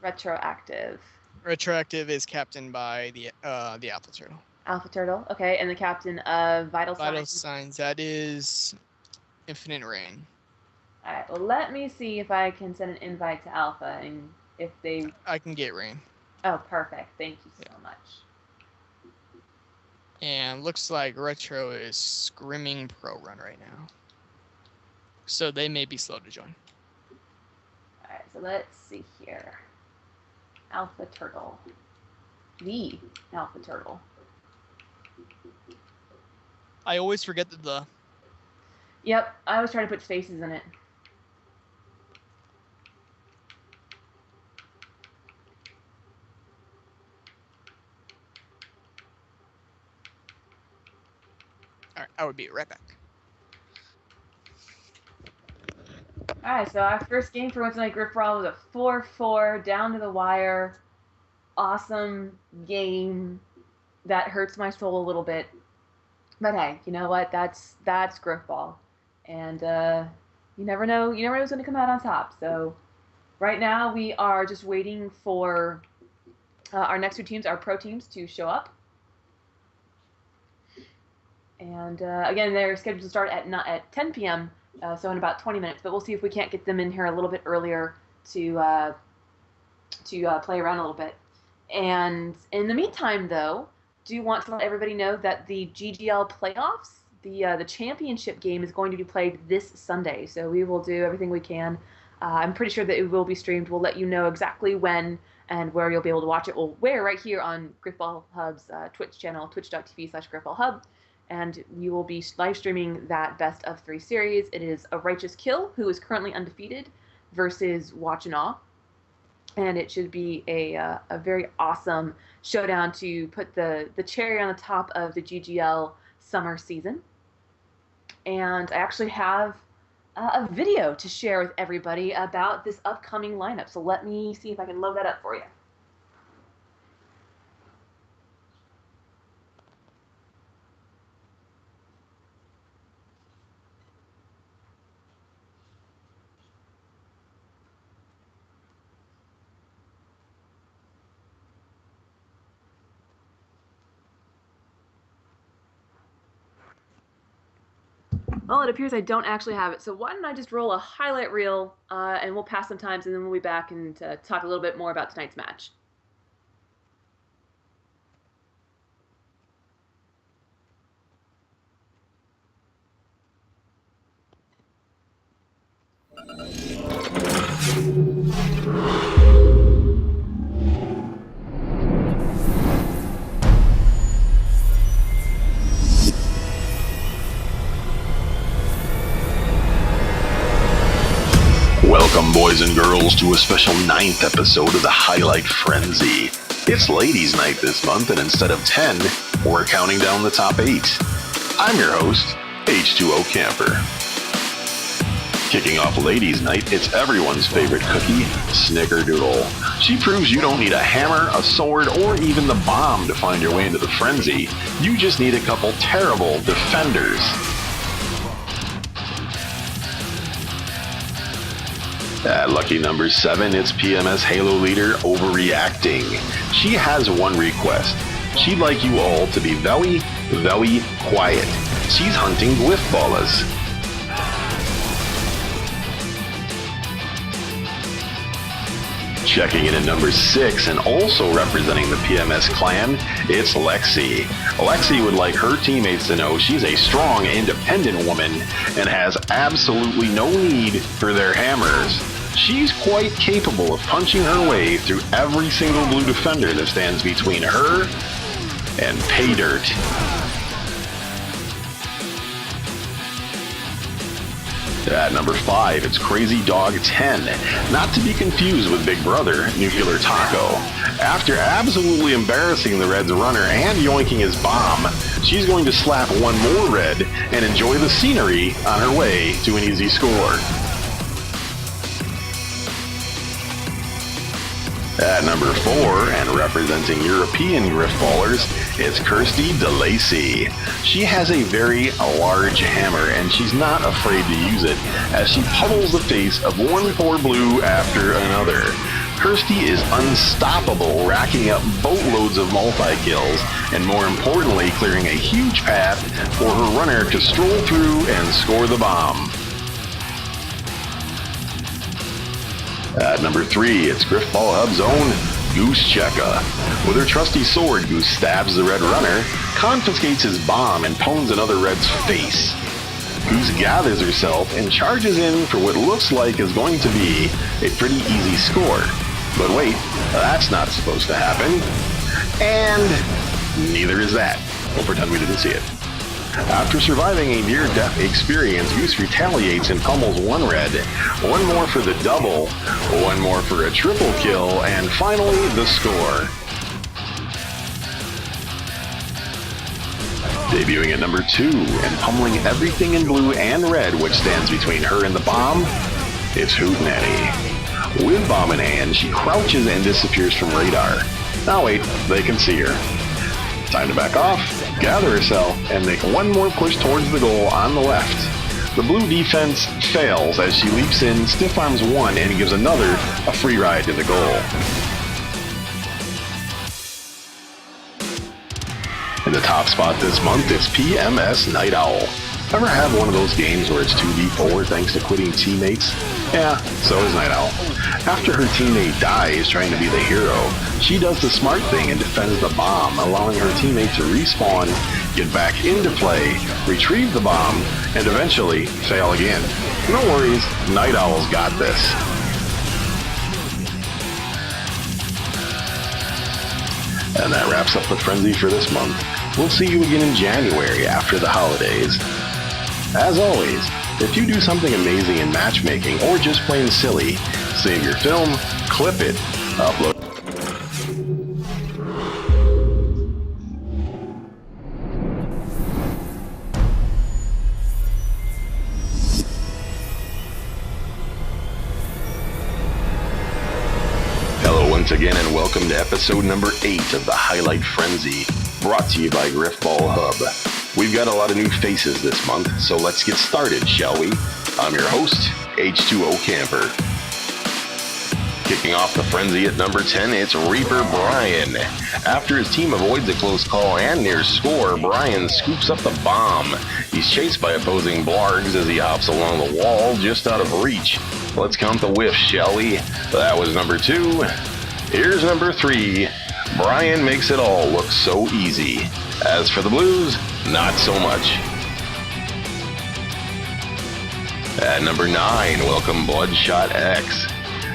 Retroactive? Retroactive is captained by the Alpha Turtle. Alpha Turtle, okay, and the captain of Vital Signs? Vital Signs, that is Infinite Rain. All right, well, let me see if I can send an invite to Alpha, and if they... I can get Rain. Oh, perfect. Thank you so much. And looks like Retro is scrimming Pro Run right now. So they may be slow to join. Alright, so let's see here. Alpha Turtle. The Alpha Turtle. I always forget the. Yep, I always try to put spaces in it. Alright, I would be right back. Alright, so our first game for Wednesday Night Grifbrawl was a 4-4 down to the wire. Awesome game that hurts my soul a little bit. But hey, you know what? That's Grifball. And you never know who's going to come out on top. So right now we are just waiting for our next two teams, our pro teams, to show up. And again, they're scheduled to start at 10 p.m., so in about 20 minutes. But we'll see if we can't get them in here a little bit earlier to play around a little bit. And in the meantime, though, do want to let everybody know that the GGL playoffs, the championship game, is going to be played this Sunday. So we will do everything we can. I'm pretty sure that it will be streamed. We'll let you know exactly when and where you'll be able to watch it. Well, where right here on GrifballHub's Twitch channel, twitch.tv/GrifballHub. And we will be live streaming that best of 3 series. It is a Righteous Kill, who is currently undefeated, versus Watch and Awe. And it should be a very awesome showdown to put the cherry on the top of the GGL summer season. And I actually have a video to share with everybody about this upcoming lineup. So let me see if I can load that up for you. Well, it appears I don't actually have it, so why don't I just roll a highlight reel, and we'll pass some times, and then we'll be back and talk a little bit more about tonight's match. Welcome, boys and girls, to a special 9th episode of the Highlight Frenzy. It's Ladies' Night this month, and instead of 10, we're counting down the top 8. I'm your host, H2O Camper. Kicking off Ladies' Night, it's everyone's favorite cookie, Snickerdoodle. She proves you don't need a hammer, a sword, or even the bomb to find your way into the frenzy. You just need a couple terrible defenders. At lucky number 7, it's PMS Halo leader Overreacting. She has one request. She'd like you all to be very, very quiet. She's hunting Grifballas. Checking in at number 6 and also representing the PMS clan, it's Lexi. Lexi would like her teammates to know she's a strong, independent woman and has absolutely no need for their hammers. She's quite capable of punching her way through every single blue defender that stands between her and pay dirt. At number 5, it's Crazy Dog 10, not to be confused with Big Brother, Nuclear Taco. After absolutely embarrassing the Red's runner and yoinking his bomb, she's going to slap one more Red and enjoy the scenery on her way to an easy score. At number 4, and representing European Grifballers, it's Kirsty DeLacy. She has a very large hammer, and she's not afraid to use it, as she puddles the face of one poor blue after another. Kirsty is unstoppable, racking up boatloads of multi-kills, and more importantly, clearing a huge path for her runner to stroll through and score the bomb. At number 3, it's GrifballHub's own Goose Checka. With her trusty sword, Goose stabs the Red runner, confiscates his bomb and pwns another red's face. Goose gathers herself and charges in for what looks like is going to be a pretty easy score. But wait, that's not supposed to happen. And neither is that. We'll pretend we didn't see it. After surviving a near-death experience, Goose retaliates and pummels one red, one more for the double, one more for a triple kill, and finally the score. Debuting at number 2 and pummeling everything in blue and red which stands between her and the bomb, it's Hootenanny. With bomb in hand, she crouches and disappears from radar. Now wait, they can see her. Time to back off, gather herself, and make one more push towards the goal on the left. The blue defense fails as she leaps in, stiff arms one, and gives another a free ride to the goal. In the top spot this month, it's PMS Night Owl. Ever have one of those games where it's 2v4 thanks to quitting teammates? Yeah, so is Night Owl. After her teammate dies trying to be the hero, she does the smart thing and defends the bomb, allowing her teammate to respawn, get back into play, retrieve the bomb, and eventually fail again. No worries, Night Owl's got this. And that wraps up the Frenzy for this month. We'll see you again in January after the holidays. As always, if you do something amazing in matchmaking or just plain silly, save your film, clip it, upload. Hello once again and welcome to episode number 8 of the Highlight Frenzy, brought to you by GrifballHub. We've got a lot of new faces this month, so let's get started, shall we? I'm your host, H2O Camper. Kicking off the frenzy at number 10, it's Reaper Brian. After his team avoids a close call and near score, Brian scoops up the bomb. He's chased by opposing blargs as he hops along the wall just out of reach. Let's count the whiffs, shall we? That was number 2. Here's number 3. Brian makes it all look so easy. As for the blues, not so much. At number 9, welcome Bloodshot X.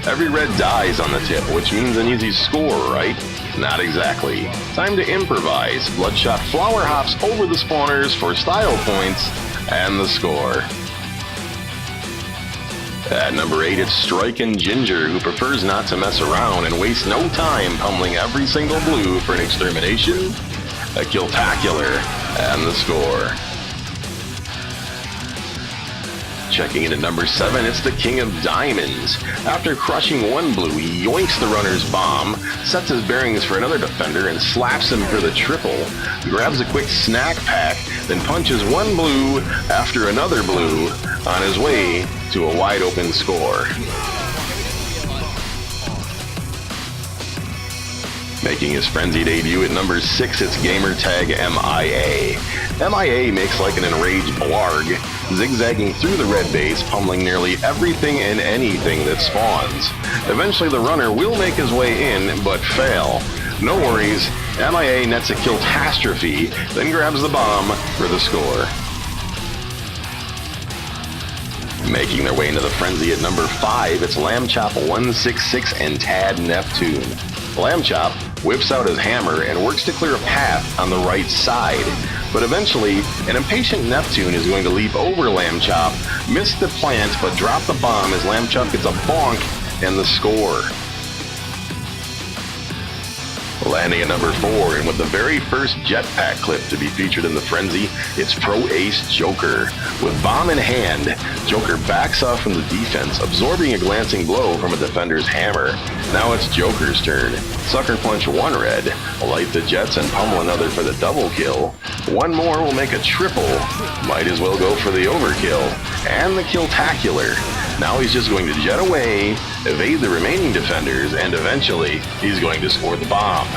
Every red dies on the tip, which means an easy score, right? Not exactly. Time to improvise. Bloodshot flower hops over the spawners for style points and the score. At number 8, it's Strike and Ginger, who prefers not to mess around and waste no time pummeling every single blue for an extermination, a killtacular, and the score. Checking in at number 7, it's the King of Diamonds. After crushing one blue, he yoinks the runner's bomb, sets his bearings for another defender, and slaps him for the triple. Grabs a quick snack pack, then punches one blue after another blue on his way to a wide open score. Making his frenzy debut at number 6, it's Gamertag MIA. MIA makes like an enraged blarg, zigzagging through the red base, pummeling nearly everything and anything that spawns. Eventually the runner will make his way in, but fail. No worries, MIA nets a killtastrophe, then grabs the bomb for the score. Making their way into the frenzy at number 5, it's Lambchop166 and Tad Neptune. Lambchop whips out his hammer and works to clear a path on the right side. But eventually, an impatient Neptune is going to leap over Lambchop, miss the plant, but drop the bomb as Lambchop gets a bonk and the score. Landing at number 4, and with the very first jetpack clip to be featured in the frenzy, it's Pro Ace Joker. With bomb in hand, Joker backs off from the defense, absorbing a glancing blow from a defender's hammer. Now it's Joker's turn. Sucker punch one red, light the jets and pummel another for the double kill. One more will make a triple. Might as well go for the overkill. And the killtacular. Now he's just going to jet away, evade the remaining defenders, and eventually he's going to score the bomb.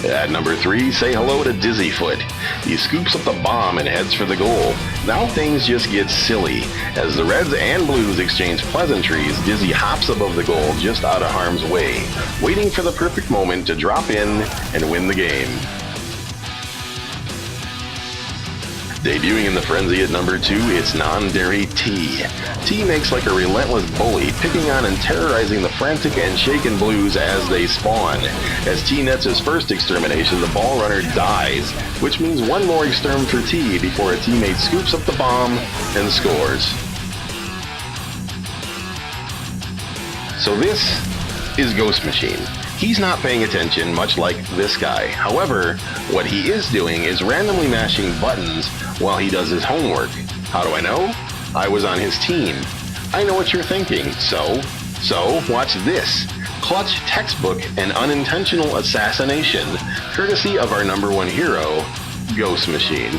At number 3, say hello to Dizzyfoot. He scoops up the bomb and heads for the goal. Now things just get silly. As the Reds and Blues exchange pleasantries, Dizzy hops above the goal just out of harm's way, waiting for the perfect moment to drop in and win the game. Debuting in the frenzy at number 2, it's non-dairy T. T makes like a relentless bully, picking on and terrorizing the frantic and shaken Blues as they spawn. As T nets his first extermination, the ball runner dies, which means one more exterm for T before a teammate scoops up the bomb and scores. So this is Ghost Machine. He's not paying attention, much like this guy. However, what he is doing is randomly mashing buttons while he does his homework. How do I know? I was on his team. I know what you're thinking. So watch this. Clutch textbook and unintentional assassination, courtesy of our number 1 hero, Ghost Machine.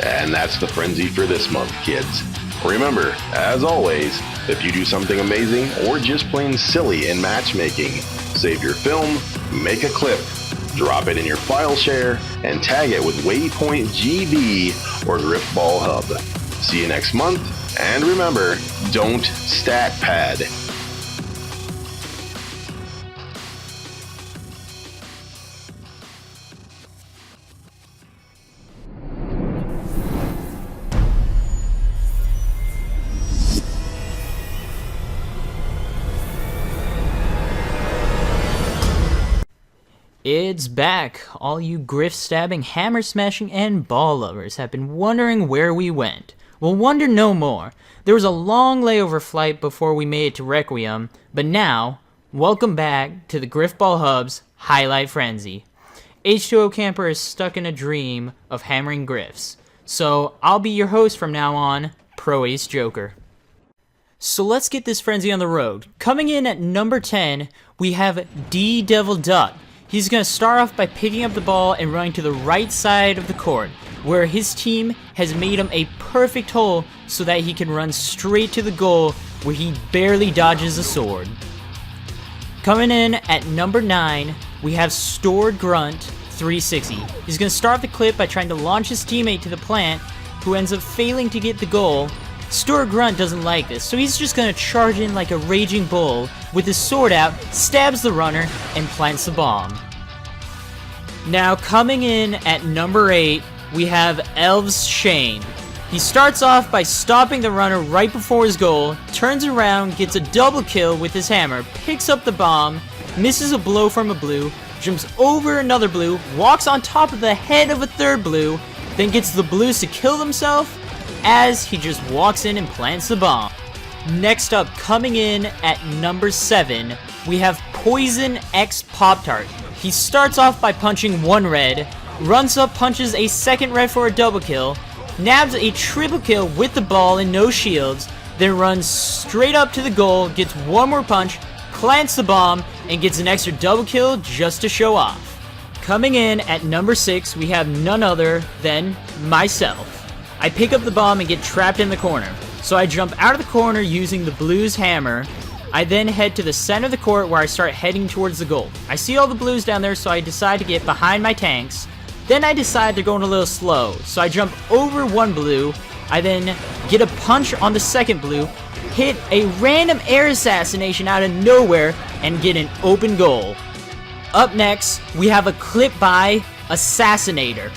And that's the frenzy for this month, kids. Remember, as always, if you do something amazing or just plain silly in matchmaking, save your film, make a clip, drop it in your file share, and tag it with Waypoint GB or GrifballHub. See you next month, and remember, don't stat pad. It's back! All you griff stabbing, hammer smashing, and ball lovers have been wondering where we went. Well, wonder no more. There was a long layover flight before we made it to Requiem, but now, welcome back to the GrifballHub's Highlight Frenzy. H2O Camper is stuck in a dream of hammering griffs, so I'll be your host from now on, Pro Ace Joker. So let's get this frenzy on the road. Coming in at number 10, we have D Devil Duck. He's going to start off by picking up the ball and running to the right side of the court, where his team has made him a perfect hole so that he can run straight to the goal where he barely dodges a sword. Coming in at number 9, we have Stored Grunt 360. He's going to start the clip by trying to launch his teammate to the plant, who ends up failing to get the goal. Stored Grunt doesn't like this, so he's just going to charge in like a raging bull with his sword out, stabs the runner, and plants the bomb. Now coming in at number 8, we have Elves Shane. He starts off by stopping the runner right before his goal, turns around, gets a double kill with his hammer, picks up the bomb, misses a blow from a blue, jumps over another blue, walks on top of the head of a third blue, then gets the blues to kill themselves as he just walks in and plants the bomb. Next up, coming in at number 7, we have Poison X Pop-Tart. He starts off by punching one red, runs up, punches a second red for a double kill, nabs a triple kill with the ball and no shields, then runs straight up to the goal, gets one more punch, plants the bomb, and gets an extra double kill just to show off. Coming in at number 6, we have none other than myself. I pick up the bomb and get trapped in the corner. So I jump out of the corner using the blues hammer. I then head to the center of the court where I start heading towards the goal. I see all the blues down there, so I decide to get behind my tanks. Then I decide they're going a little slow, so I jump over one blue. I then get a punch on the second blue, hit a random air assassination out of nowhere, and get an open goal. Up next, we have a clip by Assassinator.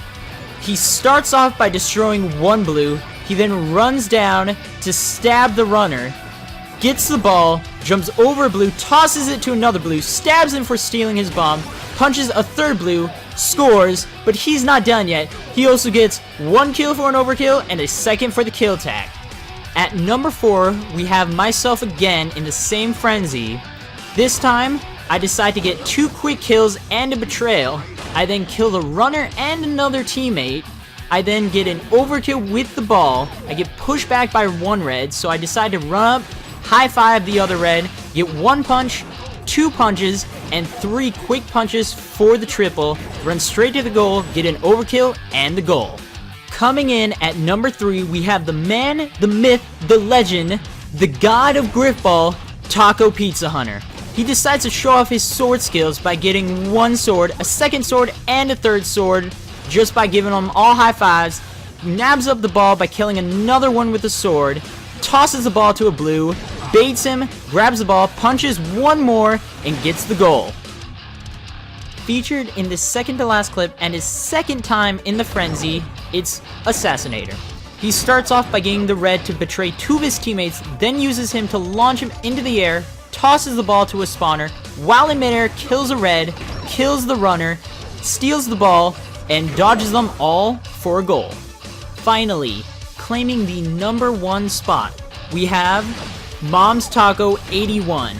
He starts off by destroying one blue. He then runs down to stab the runner, gets the ball, jumps over a blue, tosses it to another blue, stabs him for stealing his bomb, punches a third blue, scores, but he's not done yet. He also gets one kill for an overkill and a second for the kill tag. At number 4, we have myself again in the same frenzy. This time, I decide to get 2 quick kills and a betrayal. I then kill the runner and another teammate. I then get an overkill with the ball. I get pushed back by one red, so I decide to run up, high five the other red, get 1 punch, 2 punches, and 3 quick punches for the triple, run straight to the goal, get an overkill, and the goal. Coming in at number 3, we have the man, the myth, the legend, the god of Grifball, Taco Pizza Hunter. He decides to show off his sword skills by getting one sword, a second sword, and a third sword just by giving them all high fives, nabs up the ball by killing another one with a sword, tosses the ball to a blue, baits him, grabs the ball, punches one more, and gets the goal. Featured in the second to last clip and his second time in the frenzy, it's Assassinator. He starts off by getting the red to betray two of his teammates, then uses him to launch him into the air, tosses the ball to a spawner, while in midair kills a red, kills the runner, steals the ball, and dodges them all for a goal. Finally, claiming the number 1 spot, we have Mom's Taco 81.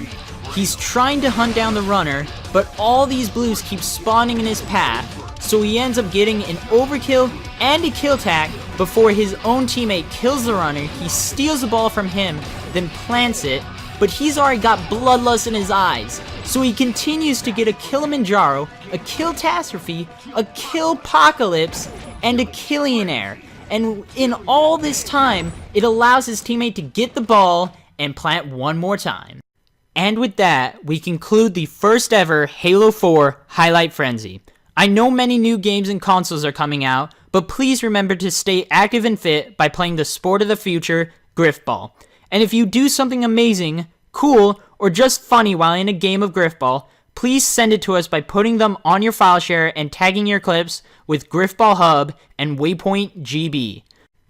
He's trying to hunt down the runner, but all these blues keep spawning in his path, so he ends up getting an overkill and a kill tag before his own teammate kills the runner. He steals the ball from him, then plants it, but he's already got bloodlust in his eyes, so he continues to get a Kilimanjaro, a Killtastrophe, a Killpocalypse, and a Killionaire. And in all this time, it allows his teammate to get the ball and plant one more time. And with that, we conclude the first ever Halo 4 Highlight Frenzy. I know many new games and consoles are coming out, but please remember to stay active and fit by playing the sport of the future, Grifball. And if you do something amazing, cool, or just funny while in a game of Grifball, please send it to us by putting them on your file share and tagging your clips with GrifballHub and Waypoint GB.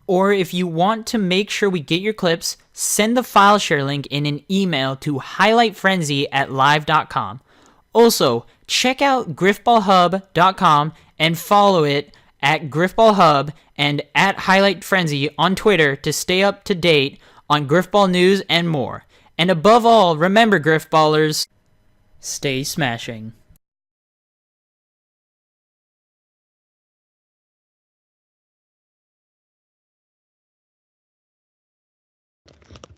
Or if you want to make sure we get your clips, send the file share link in an email to highlightfrenzy@live.com. Also, check out GrifballHub.com and follow it at GrifballHub and at HighlightFrenzy on Twitter to stay up to date on Grifball news and more. And above all, remember, Grifballers, stay smashing.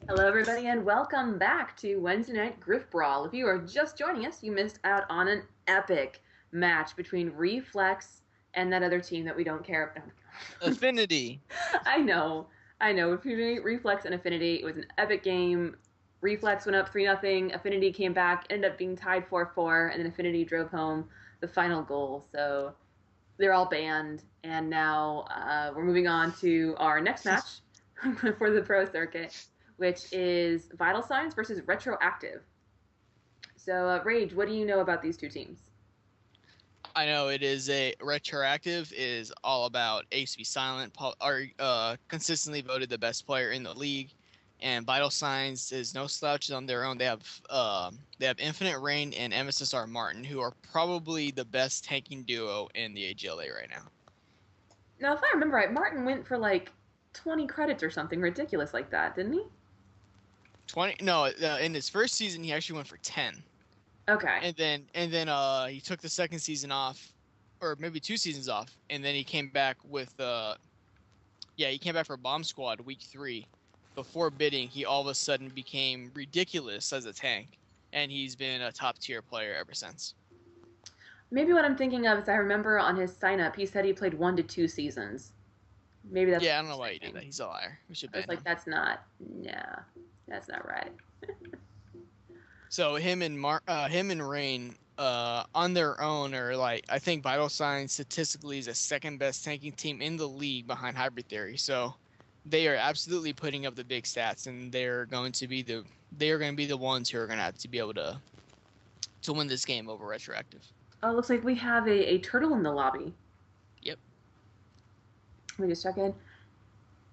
Hello, everybody, and welcome back to Wednesday Night Grifbrawl. If you are just joining us, you missed out on an epic match between Reflex and that other team that we don't care about. Affinity. I know. Between Reflex and Affinity, it was an epic game. Reflex went up 3-0. Affinity came back, ended up being tied 4-4, and then Affinity drove home the final goal. So they're all banned, and now we're moving on to our next match for the pro circuit, which is Vital Signs versus Retroactive. So, Rage, what do you know about these two teams? I know it is Retroactive is all about Ace Be Silent, are consistently voted the best player in the league, and Vital Signs is no slouches on their own. They have Infinite Rain and MSSR Martin, who are probably the best tanking duo in the AGLA right now. Now, if I remember right, Martin went for like 20 credits or something ridiculous like that, didn't he? 20? No, in his first season he actually went for 10. Okay. And then he took the second season off, or maybe 2 seasons off, and then he came back with he came back for Bomb Squad week 3. Before bidding, he all of a sudden became ridiculous as a tank, and he's been a top tier player ever since. Maybe what I'm thinking of is I remember on his sign up he said he played 1 to 2 seasons. Maybe that's. Yeah, I don't know why he did that. He's a liar. We should ban him. Like, that's not right. So him and Rain on their own are like, I think Vital Signs statistically is the second best tanking team in the league behind Hybrid Theory. So they are absolutely putting up the big stats, and they're going to be the ones who are going to have to be able to win this game over Retroactive. Oh, it looks like we have a turtle in the lobby. Yep. Let me just check in.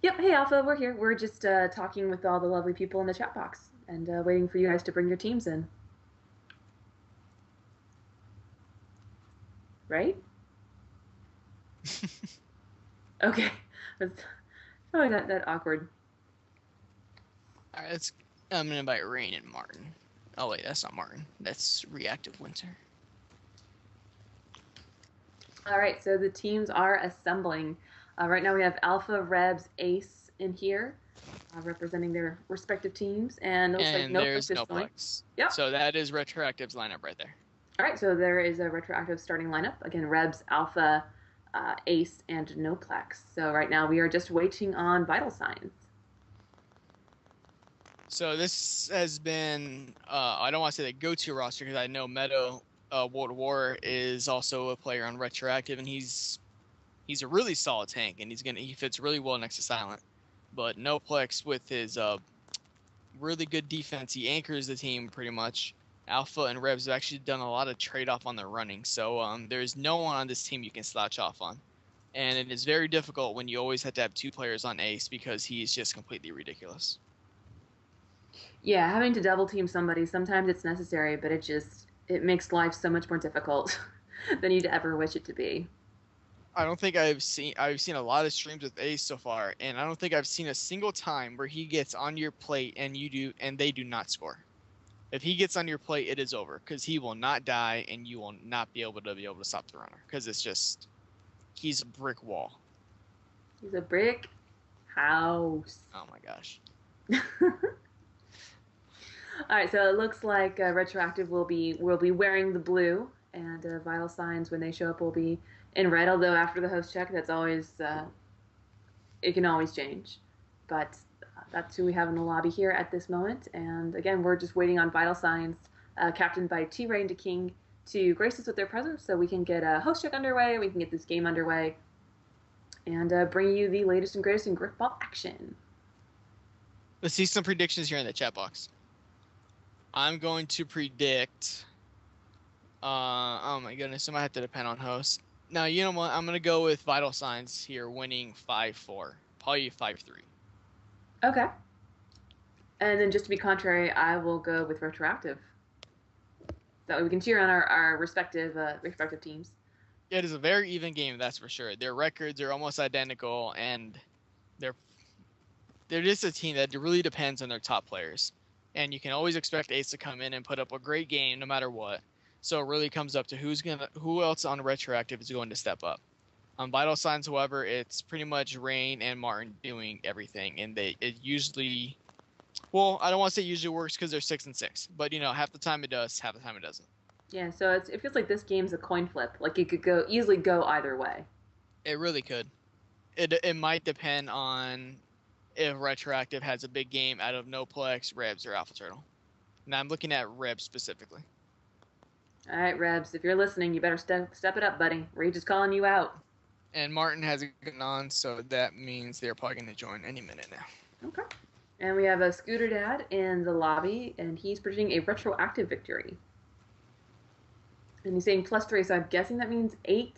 Yep, hey Alpha, we're here. We're just talking with all the lovely people in the chat box and waiting for you guys to bring your teams in. Right? Okay. Oh, that awkward. All right, I'm going to invite Rain and Martin. Oh, wait, that's not Martin. That's Reactive Winter. All right, so the teams are assembling. Right now we have Alpha, Rebs, Ace in here, representing their respective teams. And looks like there's Noplex. Yep. So that is Retroactive's lineup right there. All right, so there is a Retroactive starting lineup. Again, Rebs, Alpha, Ace, and Noplex. So right now we are just waiting on Vital Signs. So this has been, I don't want to say the go-to roster because I know Meadow World War is also a player on Retroactive, and he's a really solid tank, and he fits really well next to Silent. But Noplex with his really good defense, he anchors the team pretty much. Alpha and Rebs have actually done a lot of trade-off on their running, so there's no one on this team you can slouch off on. And it is very difficult when you always have to have 2 players on Ace because he's just completely ridiculous. Yeah, having to double team somebody, sometimes it's necessary, but it makes life so much more difficult than you'd ever wish it to be. I don't think I've seen a lot of streams with Ace so far, and I don't think I've seen a single time where he gets on your plate and they do not score. If he gets on your plate, it is over because he will not die and you will not be able to stop the runner because he's a brick wall. He's a brick house. Oh my gosh. All right, so it looks like Retroactive will be wearing the blue, and Vital Signs when they show up will be in red. Although after the host check, that's always it can always change. But that's who we have in the lobby here at this moment. And again, we're just waiting on Vital Signs, captained by T-Rain to King, to grace us with their presence so we can get a host check underway. We can get this game underway, and bring you the latest and greatest in Grifball action. Let's see some predictions here in the chat box. I'm going to predict. Oh my goodness, I might have to depend on host. Now, you know what? I'm going to go with Vital Signs here, winning 5-4, probably 5-3. Okay. And then just to be contrary, I will go with Retroactive. That way we can cheer on our respective teams. Yeah, it is a very even game, that's for sure. Their records are almost identical, and they're just a team that really depends on their top players. And you can always expect Ace to come in and put up a great game no matter what. So it really comes up to who else on Retroactive is going to step up. On Vital Signs, however, it's pretty much Rain and Martin doing everything, and it usually, well, I don't want to say usually works because they're 6-6, but half the time it does, half the time it doesn't. Yeah, so it feels like this game's a coin flip. Like it could easily go either way. It really could. It might depend on if Retroactive has a big game out of Noplex, Rebs, or Alpha Turtle. Now I'm looking at Rebs specifically. All right, Rebs, if you're listening, you better step it up, buddy. Rage is calling you out. And Martin hasn't gotten on, so that means they're probably going to join any minute now. Okay. And we have a Scooter Dad in the lobby, and he's predicting a Retroactive victory. And he's saying +3, so I'm guessing that means 8.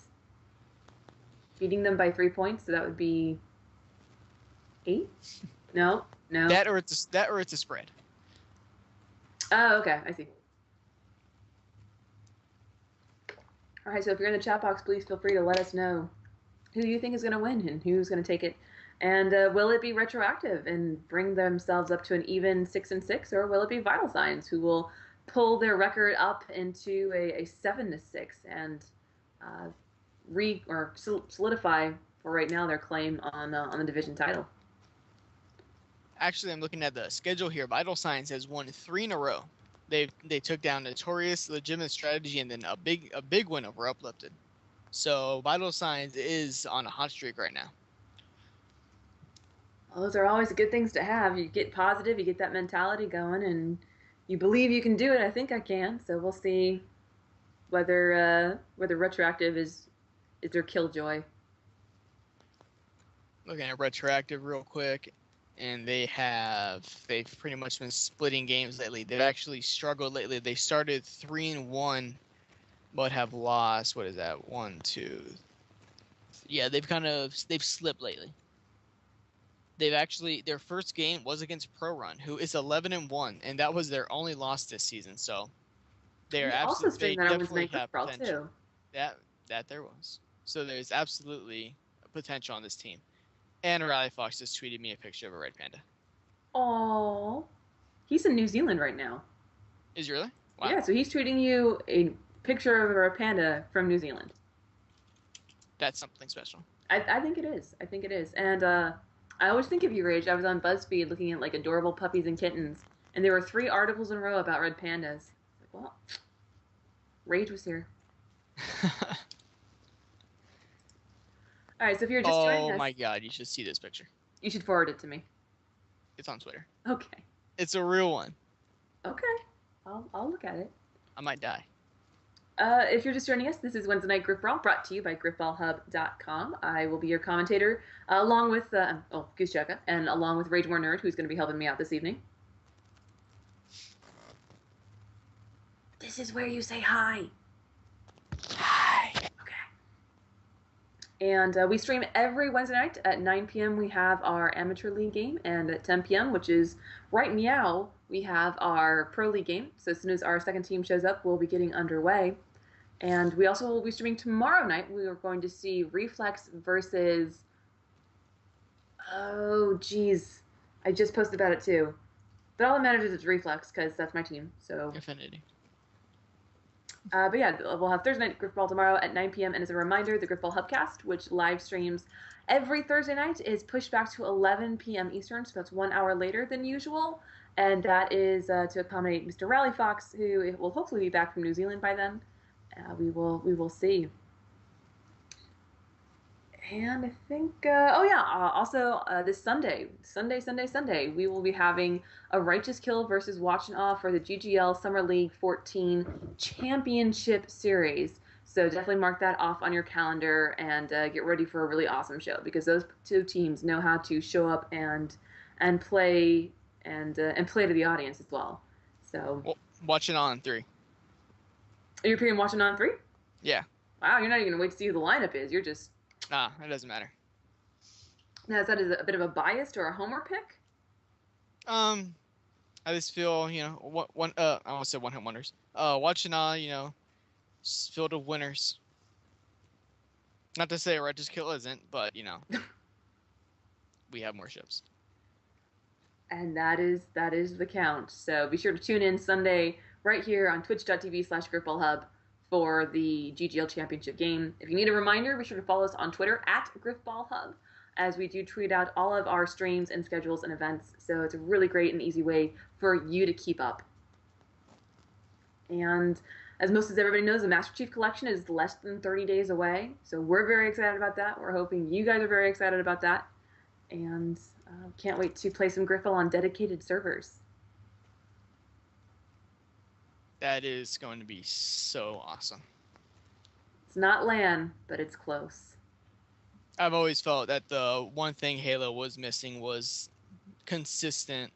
Beating them by 3 points, so that would be 8? No. That or it's a spread. Oh, okay, I see. All right, so if you're in the chat box, please feel free to let us know who you think is going to win and who's going to take it. And will it be Retroactive and bring themselves up to an even 6-6, or will it be Vital Signs who will pull their record up into a 7-6 and solidify for right now their claim on the division title? Actually, I'm looking at the schedule here. Vital Signs has won 3 in a row. They took down Notorious, Legitimate Strategy, and then a big win over Uplifted. So Vital Signs is on a hot streak right now. Well, those are always good things to have. You get positive, you get that mentality going, and you believe you can do it. I think I can. So we'll see whether Retroactive is their killjoy. Looking at Retroactive real quick, and they've pretty much been splitting games lately. They've actually struggled lately. They started 3-1, but have lost. What is that? 1, 2. Yeah, they've slipped lately. Their first game was against Pro Run, who is 11-1, and that was their only loss this season. So they definitely have potential. Too. That there was. So there's absolutely potential on this team. And Riley Fox just tweeted me a picture of a red panda. Aww. He's in New Zealand right now. Is he really? Wow. Yeah, so he's tweeting you a picture of a red panda from New Zealand. That's something special. I think it is. And I always think of you, Rage. I was on BuzzFeed looking at like adorable puppies and kittens, and there were 3 articles in a row about red pandas. Like, well, Rage was here. All right, so if you're just joining us... Oh my god, you should see this picture. You should forward it to me. It's on Twitter. Okay. It's a real one. Okay, I'll look at it. I might die. If you're just joining us, this is Wednesday Night Grifbrawl, brought to you by GrifballHub.com. I will be your commentator, along with Goose Jugga, and along with Rage More Nerd, who's going to be helping me out this evening. This is where you say hi. Hi. Okay. And we stream every Wednesday night at 9 p.m. We have our Amateur League game, and at 10 p.m., which is right meow, we have our Pro League game. So as soon as our second team shows up, we'll be getting underway. And we also will be streaming tomorrow night. We are going to see Reflex versus... Oh, geez. I just posted about it, too. But all that matters is it's Reflex, because that's my team. So Affinity. But yeah, we'll have Thursday Night Grifball tomorrow at 9 p.m. And as a reminder, the Grifball Hubcast, which live streams every Thursday night, is pushed back to 11 p.m. Eastern, so that's 1 hour later than usual. And that is to accommodate Mr. Rally Fox, who will hopefully be back from New Zealand by then. We will see. And I think, also this Sunday, we will be having a Righteous Kill versus Watch and Awe for the GGL Summer League 14 Championship Series. So definitely mark that off on your calendar and get ready for a really awesome show, because those two teams know how to show up and play and play to the audience as well. So Watching on 3. Are you playing Watching on 3? Yeah. Wow, you're not even gonna wait to see who the lineup is. You're just... Nah, it doesn't matter. Now, is that a bit of a biased or a homer pick? I just feel, I almost said one-hit wonders. Watching on, filled with winners. Not to say Righteous Kill isn't, but, we have more ships. And that is the count. So be sure to tune in Sunday right here on twitch.tv/GrifballHub for the GGL Championship game. If you need a reminder, be sure to follow us on Twitter at GrifballHub, as we do tweet out all of our streams and schedules and events. So it's a really great and easy way for you to keep up. And as everybody knows, the Master Chief Collection is less than 30 days away. So we're very excited about that. We're hoping you guys are very excited about that. And can't wait to play some Grifball on dedicated servers. That is going to be so awesome. It's not LAN, but it's close. I've always felt that the one thing Halo was missing was consistently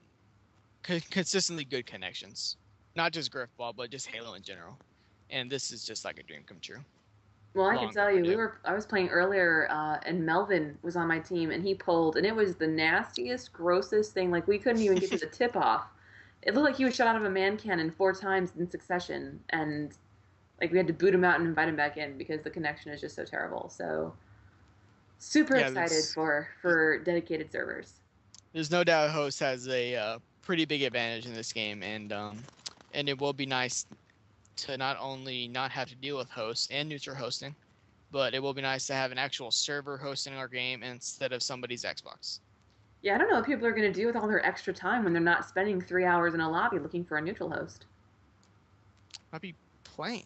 good connections. Not just Grifball, but just Halo in general. And this is just like a dream come true. Well, I can tell you, I was playing earlier, and Melvin was on my team, and he pulled, and it was the nastiest, grossest thing. Like, we couldn't even get to the tip-off. It looked like he was shot out of a man cannon 4 times in succession, and like we had to boot him out and invite him back in because the connection is just so terrible. So super excited for dedicated servers. There's no doubt host has a pretty big advantage in this game, and it will be nice to not only not have to deal with hosts and neutral hosting, but it will be nice to have an actual server hosting our game instead of somebody's Xbox. Yeah, I don't know what people are going to do with all their extra time when they're not spending 3 hours in a lobby looking for a neutral host. I'll be playing.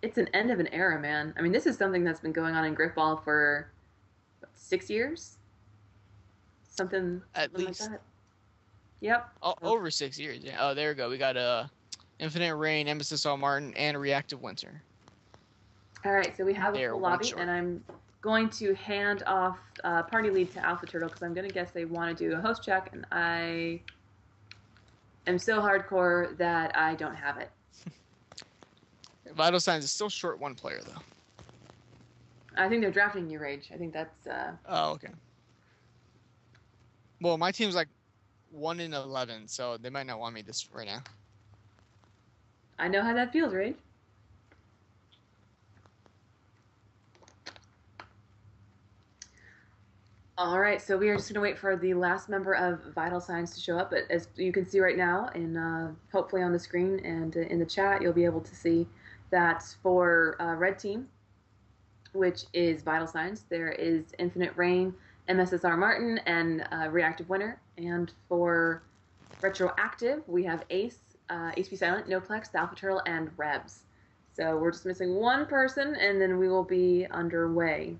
It's an end of an era, man. I mean, this is something that's been going on in Grifball for, 6 years? Something At least. like that. Yep. Over 6 years, yeah. Oh, there we go. We got Infinite Rain, MSSR Martin, and Reactive Winter. All right, so we have a They're full one lobby, short. and I'm going to hand off party lead to Alpha Turtle because I'm going to guess they want to do a host check, and I am so hardcore that I don't have it. Vital Signs is still short 1 player, though. I think they're drafting you, Rage. I think that's... Oh, okay. Well, my team's like 1 in 11, so they might not want me this right now. I know how that feels, Rage. All right, so we are just going to wait for the last member of Vital Signs to show up. But as you can see right now, and hopefully on the screen and in the chat, you'll be able to see that for Red Team, which is Vital Signs, there is Infinite Rain, MSSR Martin, and Reactive Winter. And for Retroactive, we have Ace, HP Silent, Noplex, Alpha Turtle, and Rebs. So we're just missing one person, and then we will be underway.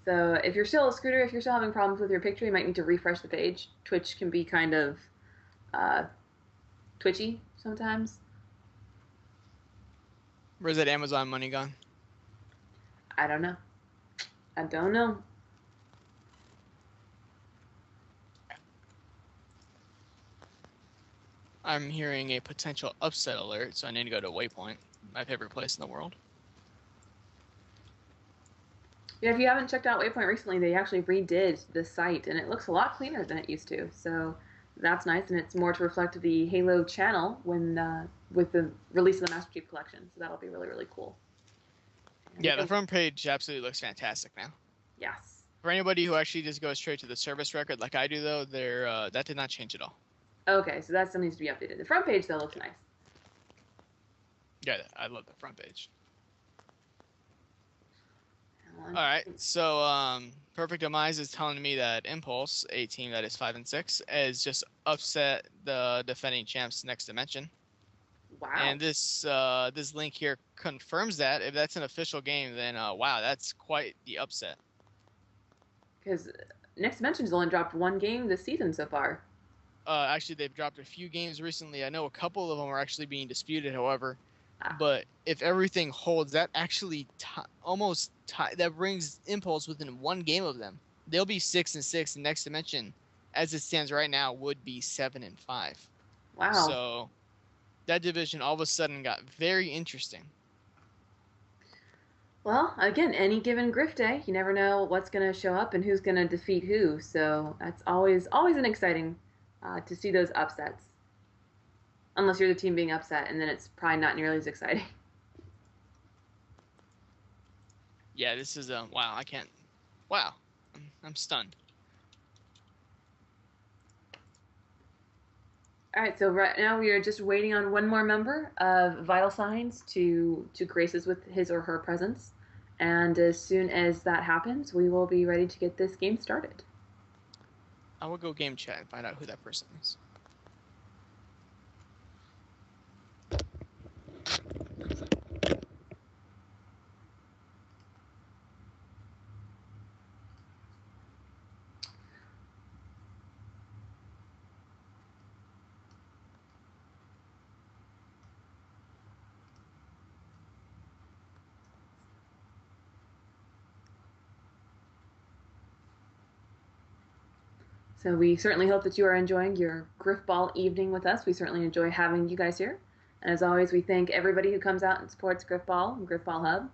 So if you're still a Scooter, if you're still having problems with your picture, you might need to refresh the page. Twitch can be kind of twitchy sometimes. Where's that Amazon money gone? I don't know. I don't know. I'm hearing a potential upset alert, so I need to go to Waypoint, my favorite place in the world. Yeah, if you haven't checked out Waypoint recently, they actually redid the site, and it looks a lot cleaner than it used to. So that's nice, and it's more to reflect the Halo channel when with the release of the Master Chief Collection. So that'll be really, really cool. And Yeah, the front page absolutely looks fantastic now. Yes. For anybody who actually just goes straight to the service record like I do, though, that did not change at all. Okay, so that still needs to be updated. The front page, though, looks nice. Yeah, I love the front page. All right, so Perfect Demise is telling me that Impulse, a team that is 5-6, has just upset the defending champs Next Dimension. Wow. And this link here confirms that. If that's an official game, then wow, that's quite the upset. Because Next Dimension's only dropped one game this season so far. Actually, they've dropped a few games recently. I know a couple of them are actually being disputed, however. But if everything holds, that actually that brings Impulse within one game of them. They'll be 6-6, and Next Dimension, as it stands right now, would be 7-5. Wow. So that division all of a sudden got very interesting. Well, again, any given Griff day, you never know what's going to show up and who's going to defeat who. So that's always an exciting to see those upsets. Unless you're the team being upset, and then it's probably not nearly as exciting. Yeah, this is wow. I can't. Wow, I'm stunned. All right, so right now we are just waiting on one more member of Vital Signs to grace us with his or her presence, and as soon as that happens, we will be ready to get this game started. I will go game chat and find out who that person is. So we certainly hope that you are enjoying your Grifball evening with us. We certainly enjoy having you guys here. And as always, we thank everybody who comes out and supports Grifball and GrifballHub.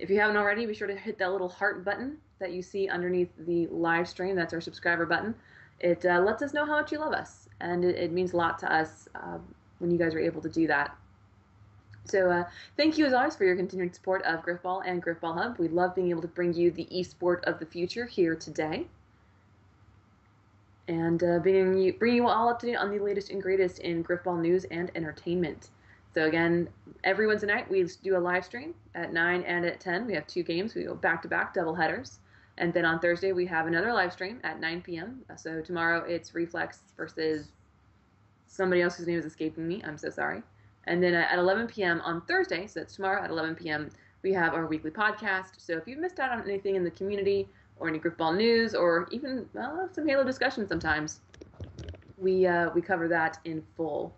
If you haven't already, be sure to hit that little heart button that you see underneath the live stream. That's our subscriber button. It lets us know how much you love us, and it means a lot to us when you guys are able to do that. So thank you as always for your continued support of Grifball and GrifballHub. We love being able to bring you the esport of the future here today. And bringing you all up to date on the latest and greatest in Grifball news and entertainment. So again, every Wednesday night we do a live stream at 9 and at 10. We have 2 games. We go back-to-back double headers. And then on Thursday we have another live stream at 9 p.m. So tomorrow it's Reflex versus somebody else whose name is escaping me. I'm so sorry. And then at 11 p.m. on Thursday, so that's tomorrow at 11 p.m., we have our weekly podcast. So if you've missed out on anything in the community, or any Grifball news, or even some Halo discussion sometimes, we cover that in full.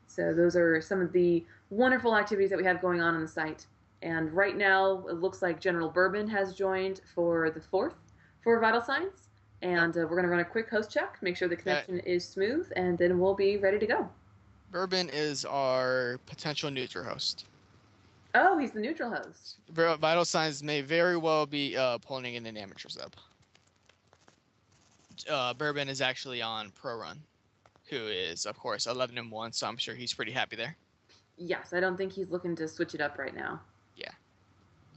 So those are some of the wonderful activities that we have going on the site. And right now, it looks like General Bourbon has joined for the 4th for Vital Signs. And we're going to run a quick host check, make sure the connection is smooth, and then we'll be ready to go. Bourbon is our potential neutral host. Oh, he's the neutral host. Vital Signs may very well be pulling in an amateur sub. Bourbon is actually on Pro Run, who is, of course, 11-1, so I'm sure he's pretty happy there. Yes, I don't think he's looking to switch it up right now. Yeah.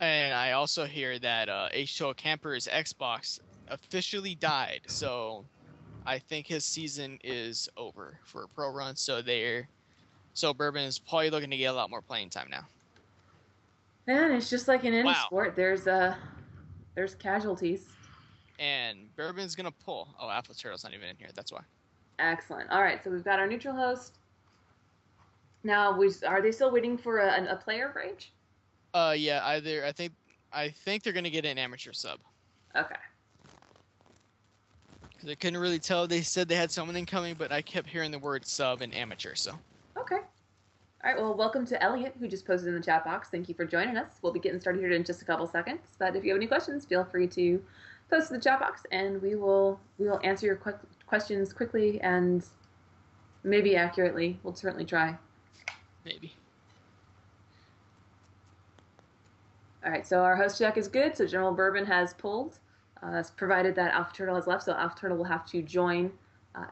And I also hear that H2O Camper's Xbox officially died, so I think his season is over for Pro Run, so Bourbon is probably looking to get a lot more playing time now. Man, it's just like in any sport. There's casualties. And Bourbon's gonna pull. Oh, Apple Turtle's not even in here. That's why. Excellent. All right, so we've got our neutral host. Now, are they still waiting for a player rage? Yeah. I think they're gonna get an amateur sub. Okay. Because I couldn't really tell. They said they had someone incoming, but I kept hearing the word sub and amateur, so. Okay. All right, well, welcome to Elliot, who just posted in the chat box. Thank you for joining us. We'll be getting started here in just a couple seconds, but if you have any questions, feel free to post in the chat box, and we will answer your questions quickly and maybe accurately. We'll certainly try. Maybe. All right, so our host check is good. So General Bourbon has pulled, provided that Alpha Turtle has left. So Alpha Turtle will have to join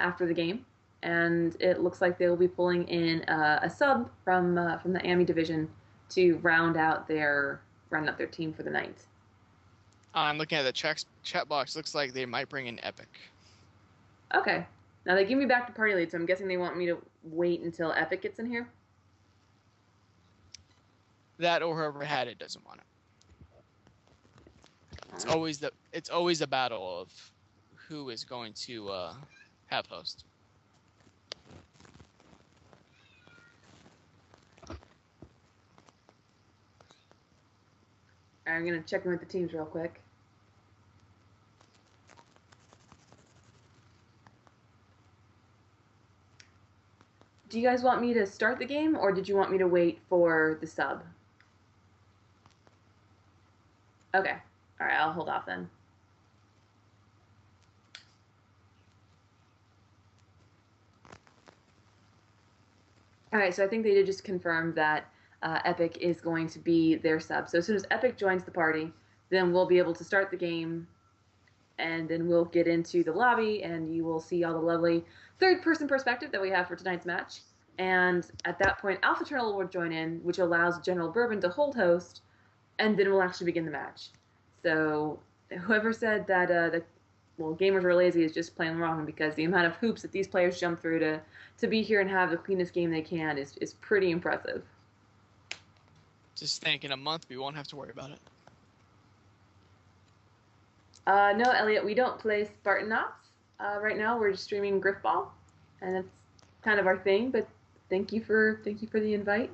after the game, and it looks like they will be pulling in a sub from the AMI division to round out their team for the night. I'm looking at the chat box. Looks like they might bring in Epic. Okay. Now they give me back to party lead, so I'm guessing they want me to wait until Epic gets in here. That or whoever had it doesn't want it. It's always a battle of who is going to have host. I'm gonna check in with the teams real quick. Do you guys want me to start the game, or did you want me to wait for the sub? Okay. All right, I'll hold off then. All right, so I think they did just confirm that Epic is going to be their sub. So as soon as Epic joins the party, then we'll be able to start the game, and then we'll get into the lobby, and you will see all the lovely third-person perspective that we have for tonight's match. And at that point, Alpha Turtle will join in, which allows General Bourbon to hold host, and then we'll actually begin the match. So whoever said that gamers were lazy is just plain wrong, because the amount of hoops that these players jump through to be here and have the cleanest game they can is pretty impressive. Just think, in a month we won't have to worry about it. No, Elliot, we don't play Spartan Ops. Right now we're just streaming Grifbrawl, and it's kind of our thing, but thank you for the invite.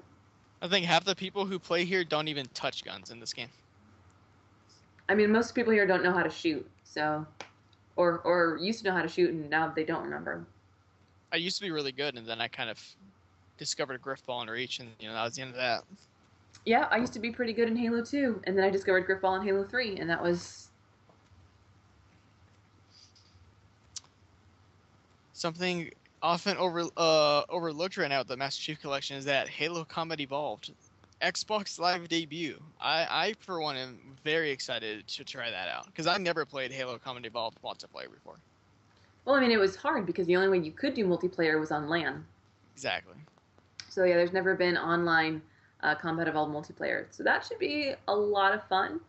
I think half the people who play here don't even touch guns in this game. I mean, most people here don't know how to shoot, so, or used to know how to shoot, and now they don't remember. I used to be really good, and then I kind of discovered Grifball and Reach, and that was the end of that. Yeah, I used to be pretty good in Halo 2, and then I discovered Grifball in Halo 3, and that was... Something often overlooked right now at the Master Chief Collection is that Halo Combat Evolved. Xbox Live debut. I for one, am very excited to try that out, because I never played Halo Combat Evolved multiplayer before. Well, I mean, it was hard, because the only way you could do multiplayer was on LAN. Exactly. So yeah, there's never been online Combat Evolved multiplayer. So that should be a lot of fun.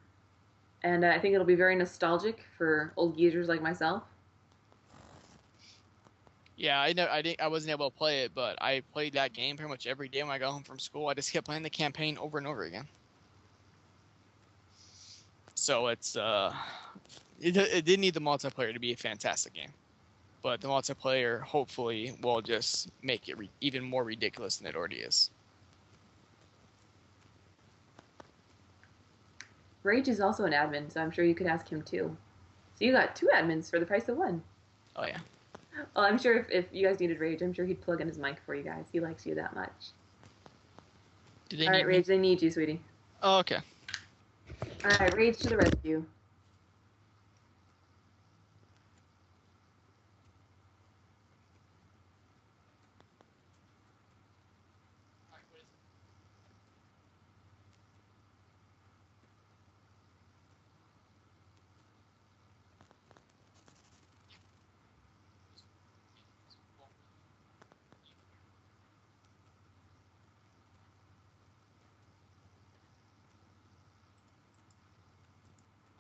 And I think it'll be very nostalgic for old geezers like myself. Yeah, I wasn't able to play it, but I played that game pretty much every day when I got home from school. I just kept playing the campaign over and over again. So it's it did need the multiplayer to be a fantastic game, but the multiplayer hopefully will just make it even more ridiculous than it already is. Rage is also an admin, so I'm sure you could ask him too. So you got 2 admins for the price of 1. Oh yeah. Well, I'm sure if you guys needed Rage, I'm sure he'd plug in his mic for you guys. He likes you that much. All right, Rage, they need you, sweetie. Oh, okay. All right, Rage to the rescue.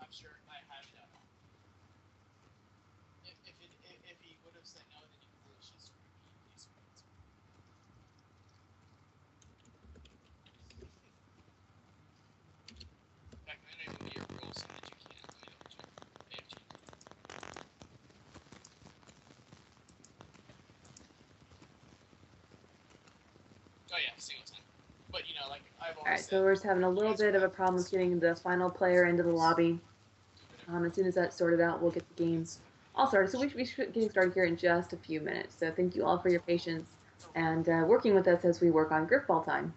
I'm sure I have it at home. If he would have said no, then you really should screw me. In fact, I don't even need a rule so that you can't. Let me double check. They have changed it. Oh yeah, single time. But I've always All right, so we're just having a little bit of a problem with getting the final player into the lobby. As soon as that's sorted out, we'll get the games all started. So we should be getting started here in just a few minutes. So thank you all for your patience and working with us as we work on Grifball time,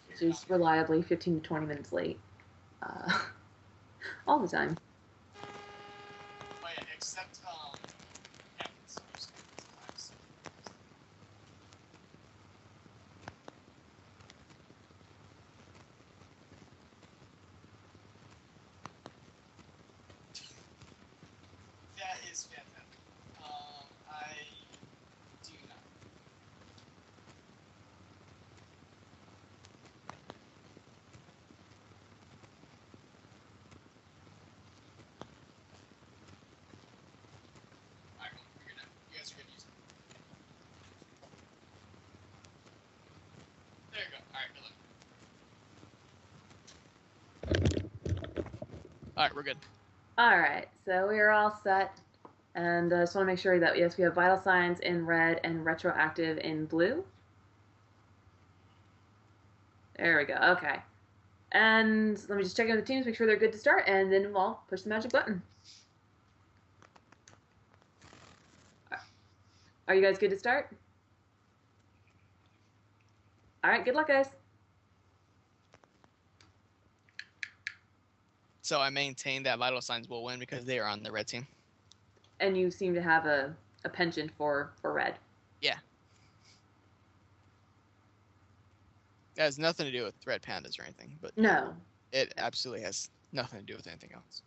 which is reliably 15 to 20 minutes late all the time. Oh, yeah, except that is fantastic. I do not. Alright, we'll figure it out. You guys are gonna use it. There you go. Alright, good luck. Alright, we're good. All right, so we are all set. And I just want to make sure that, yes, we have Vital Signs in red and Retroactive in blue. There we go. Okay. And let me just check in with the teams, make sure they're good to start, and then we'll push the magic button. Are you guys good to start? All right, good luck, guys. So I maintain that Vital Signs will win because they are on the red team. And you seem to have a penchant for red. Yeah. That has nothing to do with red pandas or anything, but No. it absolutely has nothing to do with anything else.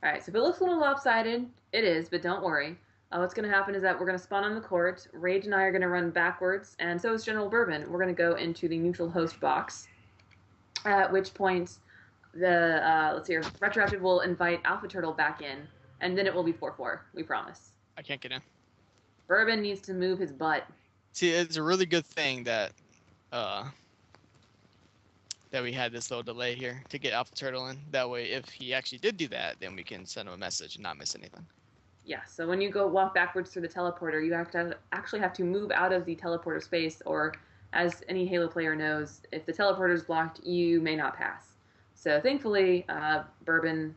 All right, so if it looks a little lopsided, it is, but don't worry. What's going to happen is that we're going to spawn on the court. Rage and I are going to run backwards, and so is General Bourbon. We're going to go into the neutral host box, at which point the, let's see here, Retroactive will invite Alpha Turtle back in, and then it will be 4-4, we promise. I can't get in. Bourbon needs to move his butt. See, it's a really good thing that that we had this little delay here to get Alpha Turtle in. That way, if he actually did do that, then we can send him a message and not miss anything. Yeah, so when you go walk backwards through the teleporter, you actually have to move out of the teleporter space, or as any Halo player knows, if the teleporter is blocked, you may not pass. So thankfully, Bourbon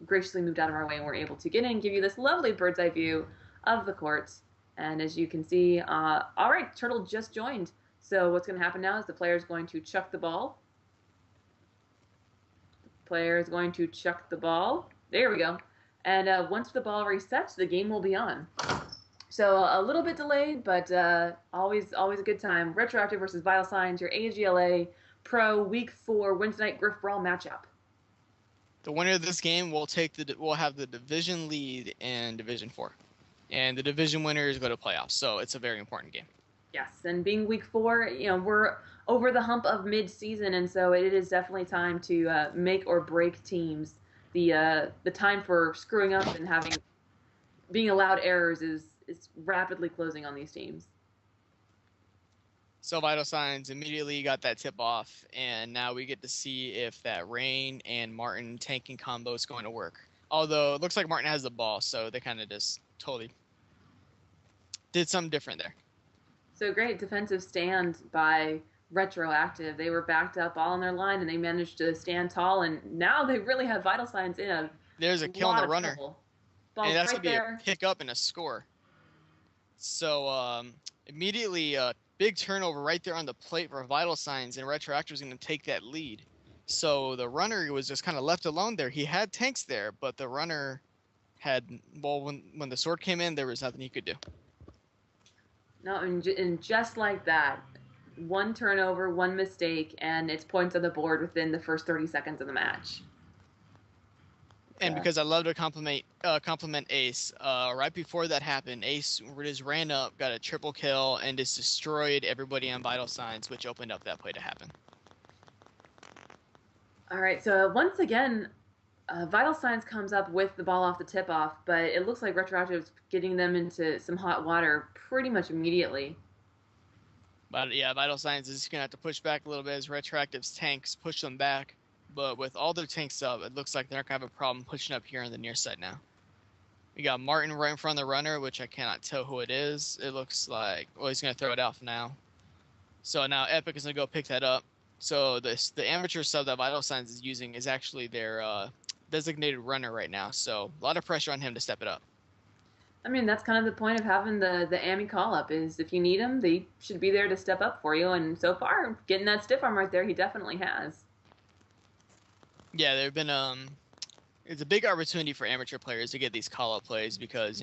graciously moved out of our way, and we're able to get in and give you this lovely bird's eye view of the court. And as you can see, all right, Turtle just joined. So what's going to happen now is the player is going to chuck the ball. The player is going to chuck the ball. There we go. And once the ball resets, the game will be on. So a little bit delayed, but always a good time. Retroactive versus Vital Signs, your AGLA Pro Week 4 Wednesday night Grifbrawl matchup. The winner of this game will have the division lead in Division 4, and the division winners go to playoffs. So it's a very important game. Yes, and being Week 4, we're over the hump of mid-season, and so it is definitely time to make or break teams. The time for screwing up and being allowed errors is rapidly closing on these teams. So Vital Signs immediately got that tip off, and now we get to see if that Rain and Martin tanking combo is going to work. Although it looks like Martin has the ball, so they kind of just totally did something different there. So great defensive stand by Retroactive. They were backed up all on their line, and they managed to stand tall, and now they really have Vital Signs in a There's a kill on the runner. Ball's And that's right going to be there. a pick up and a score. So immediately a big turnover right there on the plate for Vital Signs, and Retroactive is going to take that lead. So the runner was just kind of left alone there. He had tanks there, but the runner had, well, when the sword came in, there was nothing he could do. No, and just like that, one turnover, one mistake, and it's points on the board within the first 30 seconds of the match. And because I love to compliment Ace, right before that happened, Ace just ran up, got a triple kill, and just destroyed everybody on Vital Signs, which opened up that play to happen. All right, so once again, Vital Signs comes up with the ball off the tip-off, but it looks like Retroactive's getting them into some hot water pretty much immediately. But yeah, Vital Signs is going to have to push back a little bit as Retroactive's tanks push them back. But with all their tanks up, it looks like they're not going to have a problem pushing up here on the near side now. We got Martin right in front of the runner, which I cannot tell who it is. It looks like, well, he's going to throw it off now. So now Epic is gonna go pick that up. So the amateur sub that Vital Signs is using is actually their designated runner right now. So a lot of pressure on him to step it up. I mean, that's kind of the point of having the AMI call up is if you need them, they should be there to step up for you. And so far, getting that stiff arm right there, he definitely has. Yeah, there've been it's a big opportunity for amateur players to get these call-up plays because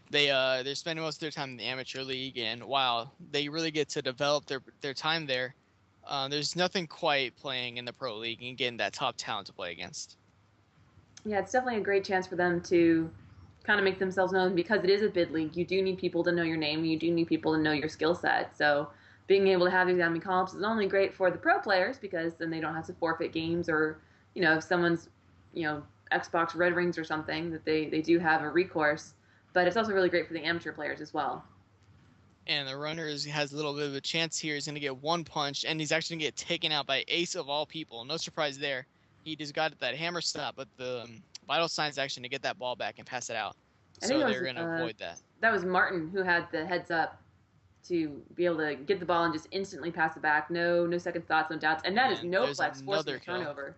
they're spending most of their time in the amateur league, and while they really get to develop their time there, there's nothing quite playing in the pro league and getting that top talent to play against. Yeah, it's definitely a great chance for them to kind of make themselves known because it is a bid league. You do need people to know your name. You do need people to know your skill set. So being able to have these AMI call-ups is not only great for the pro players because then they don't have to forfeit games or, if someone's, Xbox Red Rings or something, that they do have a recourse. But it's also really great for the amateur players as well. And the runner has a little bit of a chance here. He's going to get one punch, and he's actually going to get taken out by Ace of all people. No surprise there. He just got that hammer stop, but the Vital Sign's actually going to get that ball back and pass it out. So they're going to avoid that. That was Martin who had the heads up to be able to get the ball and just instantly pass it back. No second thoughts, no doubts. And that is Noflex forcing a turnover.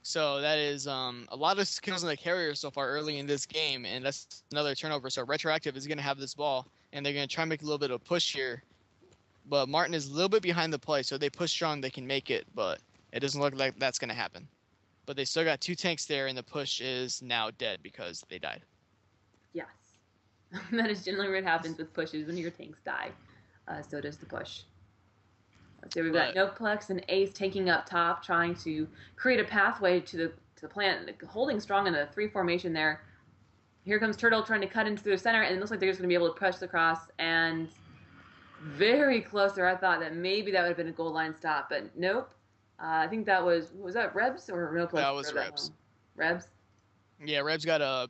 So that is a lot of skills in the carrier so far early in this game, and that's another turnover. So Retroactive is going to have this ball, and they're going to try and make a little bit of a push here. But Martin is a little bit behind the play, so they push strong, they can make it, but it doesn't look like that's going to happen. But they still got two tanks there, and the push is now dead because they died. Yes. That is generally what happens with pushes when your tanks die. So does the push. So we've got Noplex and Ace taking up top, trying to create a pathway to the plant, holding strong in the 3 formation there. Here comes Turtle trying to cut into the center, and it looks like they're just going to be able to push across, and very close there. I thought that maybe that would have been a goal line stop, but nope. I think that was that Rebs or Noplex? That was Rebs. Rebs? Yeah, Rebs got a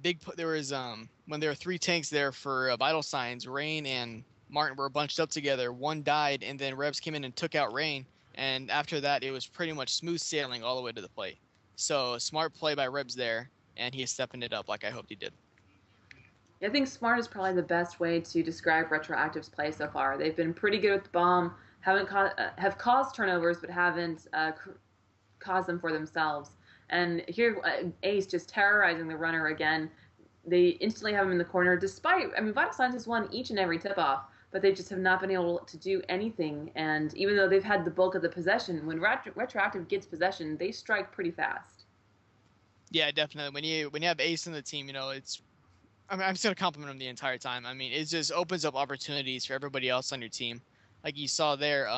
big there was when there were 3 tanks there for Vital Signs, Rain and Martin were bunched up together. One died, and then Rebs came in and took out Rain. And after that, it was pretty much smooth sailing all the way to the plate. So smart play by Rebs there, and he's stepping it up like I hoped he did. I think smart is probably the best way to describe Retroactive's play so far. They've been pretty good with the bomb, have caused turnovers, but haven't caused them for themselves. And here, Ace just terrorizing the runner again. They instantly have him in the corner, Vital Signs has won each and every tip-off, but they just have not been able to do anything. And even though they've had the bulk of the possession, when Retroactive gets possession, they strike pretty fast. Yeah, definitely. When you have Ace in the team, I'm just gonna compliment him the entire time. I mean, it just opens up opportunities for everybody else on your team. Like you saw there,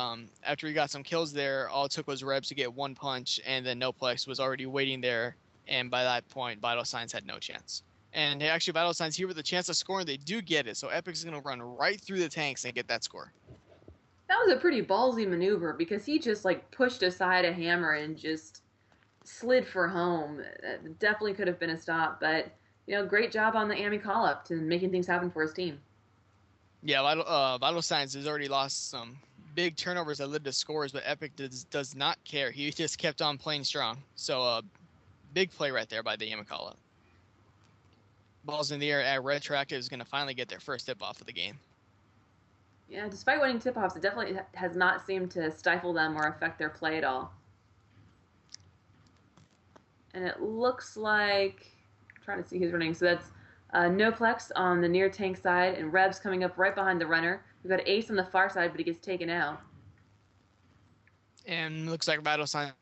after he got some kills there, all it took was Rebs to get one punch, and then Noplex was already waiting there, and by that point, Vital Signs had no chance. And actually, Vital Signs here with a chance of scoring, they do get it. So Epic's going to run right through the tanks and get that score. That was a pretty ballsy maneuver because he just pushed aside a hammer and just slid for home. Definitely could have been a stop, but great job on the AMI call-up to making things happen for his team. Yeah, Vital Signs has already lost some big turnovers that led to scores, but Epic does not care. He just kept on playing strong. So big play right there by the AMI call-up. Balls in the air at Retroactive is going to finally get their first tip-off of the game. Yeah, despite winning tip-offs, it definitely has not seemed to stifle them or affect their play at all. And it looks like, I'm trying to see who's running, so that's Noplex on the near tank side, and Rebs coming up right behind the runner. We've got Ace on the far side, but he gets taken out. And looks like Vital Signs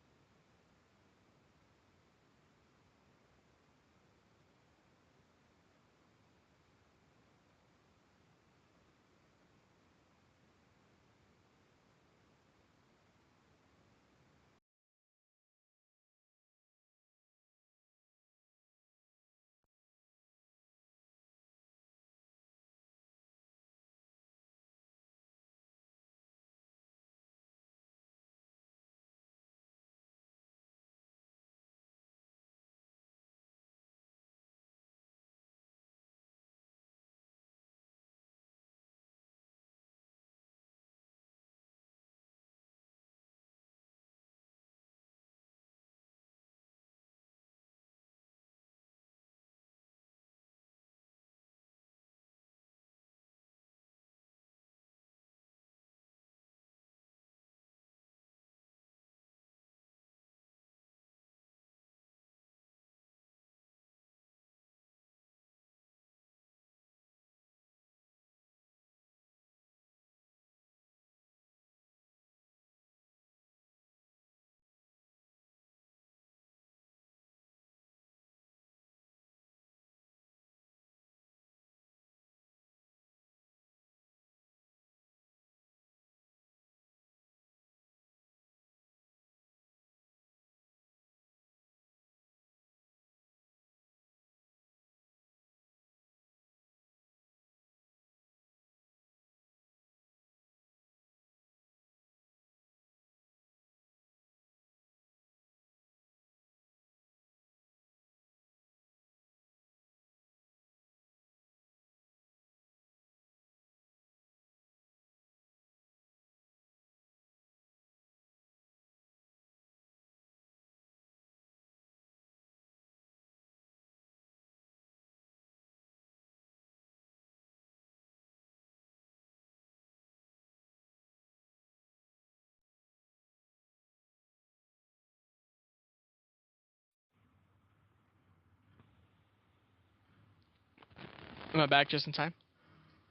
Am I back just in time?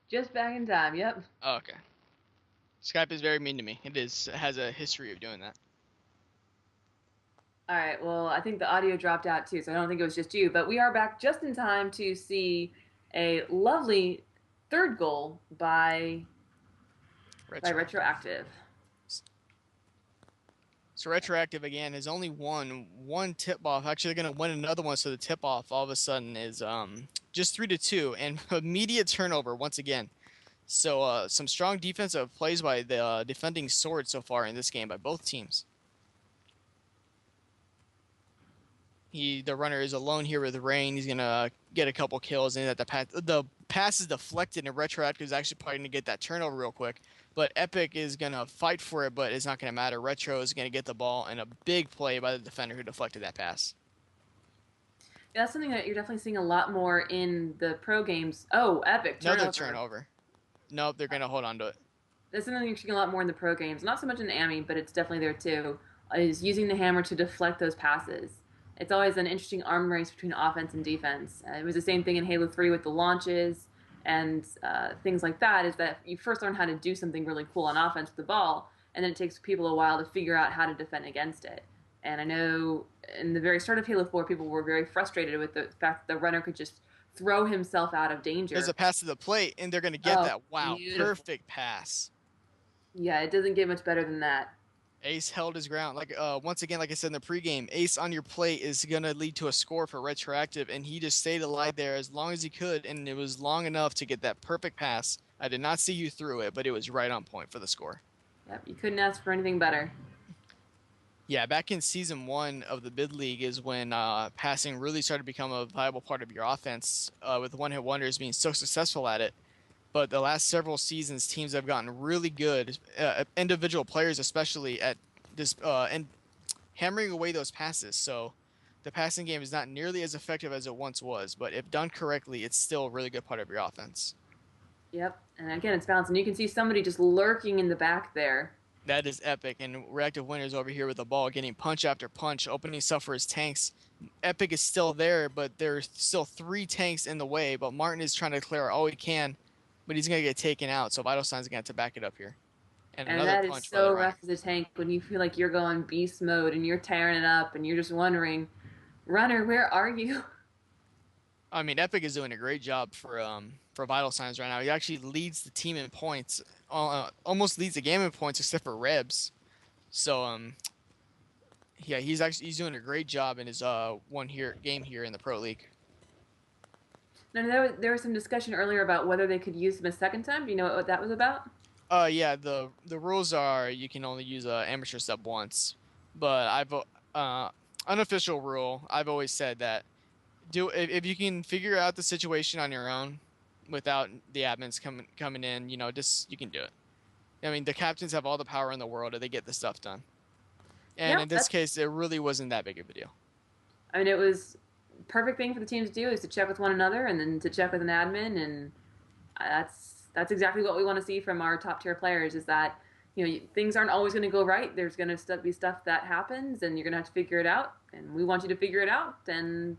Just back in time, yep. Oh, okay. Skype is very mean to me. It has a history of doing that. All right, well, I think the audio dropped out too, so I don't think it was just you. But we are back just in time to see a lovely third goal by Retroactive. So Retroactive, again, has only won one tip-off. Actually, they're going to win another one, so the tip-off all of a sudden is just 3-2, and immediate turnover once again. So some strong defensive plays by the defending Sword so far in this game by both teams. The runner is alone here with Rain. He's going to get a couple kills, and the pass is deflected, and Retroactive is actually probably going to get that turnover real quick. But Epic is going to fight for it, but it's not going to matter. Retro is going to get the ball, and a big play by the defender who deflected that pass. Yeah, that's something that you're definitely seeing a lot more in the pro games. Oh, Epic, turnover. Another turnover. Nope, they're going to hold on to it. That's something you're seeing a lot more in the pro games. Not so much in Ami, but it's definitely there too, is using the hammer to deflect those passes. It's always an interesting arm race between offense and defense. It was the same thing in Halo 3 with the launches and things like that, is that you first learn how to do something really cool on offense with the ball, and then it takes people a while to figure out how to defend against it. And I know in the very start of Halo 4, people were very frustrated with the fact that the runner could just throw himself out of danger. There's a pass to the plate, and they're going to get that. Wow, beautiful. Perfect pass. Yeah, it doesn't get much better than that. Ace held his ground. Once again, like I said in the pregame, Ace on your plate is going to lead to a score for Retroactive, and he just stayed alive there as long as he could, and it was long enough to get that perfect pass. I did not see you through it, but it was right on point for the score. Yep, you couldn't ask for anything better. Yeah, back in Season 1 of the Bid League is when passing really started to become a viable part of your offense, with one-hit wonders being so successful at it. But the last several seasons, teams have gotten really good, individual players especially, at this and hammering away those passes. So the passing game is not nearly as effective as it once was, but if done correctly, it's still a really good part of your offense. Yep, and again, it's balanced. And you can see somebody just lurking in the back there. That is epic, and Reactive Winners over here with the ball, getting punch after punch, opening stuff for his tanks. Epic is still there, but there's still 3 tanks in the way, but Martin is trying to clear all he can. But he's going to get taken out, so Vital Sign's going to have to back it up here. And that is so rough as a tank when you feel like you're going beast mode and you're tearing it up and you're just wondering, runner, where are you? I mean, Epic is doing a great job for Vital Signs right now. He actually leads the team in points, almost leads the game in points except for Rebs. So, yeah, he's doing a great job in his game here in the Pro League. Now, there was some discussion earlier about whether they could use him a second time. Do you know what that was about? Yeah, the rules are you can only use a amateur sub once, but unofficial rule, I've always said that if you can figure out the situation on your own without the admins coming in, you can do it. I mean, the captains have all the power in the world, and they get the stuff done. And in this case, it really wasn't that big of a deal. I mean, it was perfect thing for the team to do, is to check with one another and then to check with an admin, and that's exactly what we want to see from our top tier players, is that things aren't always going to go right. There's going to be stuff that happens, and you're going to have to figure it out, and we want you to figure it out, and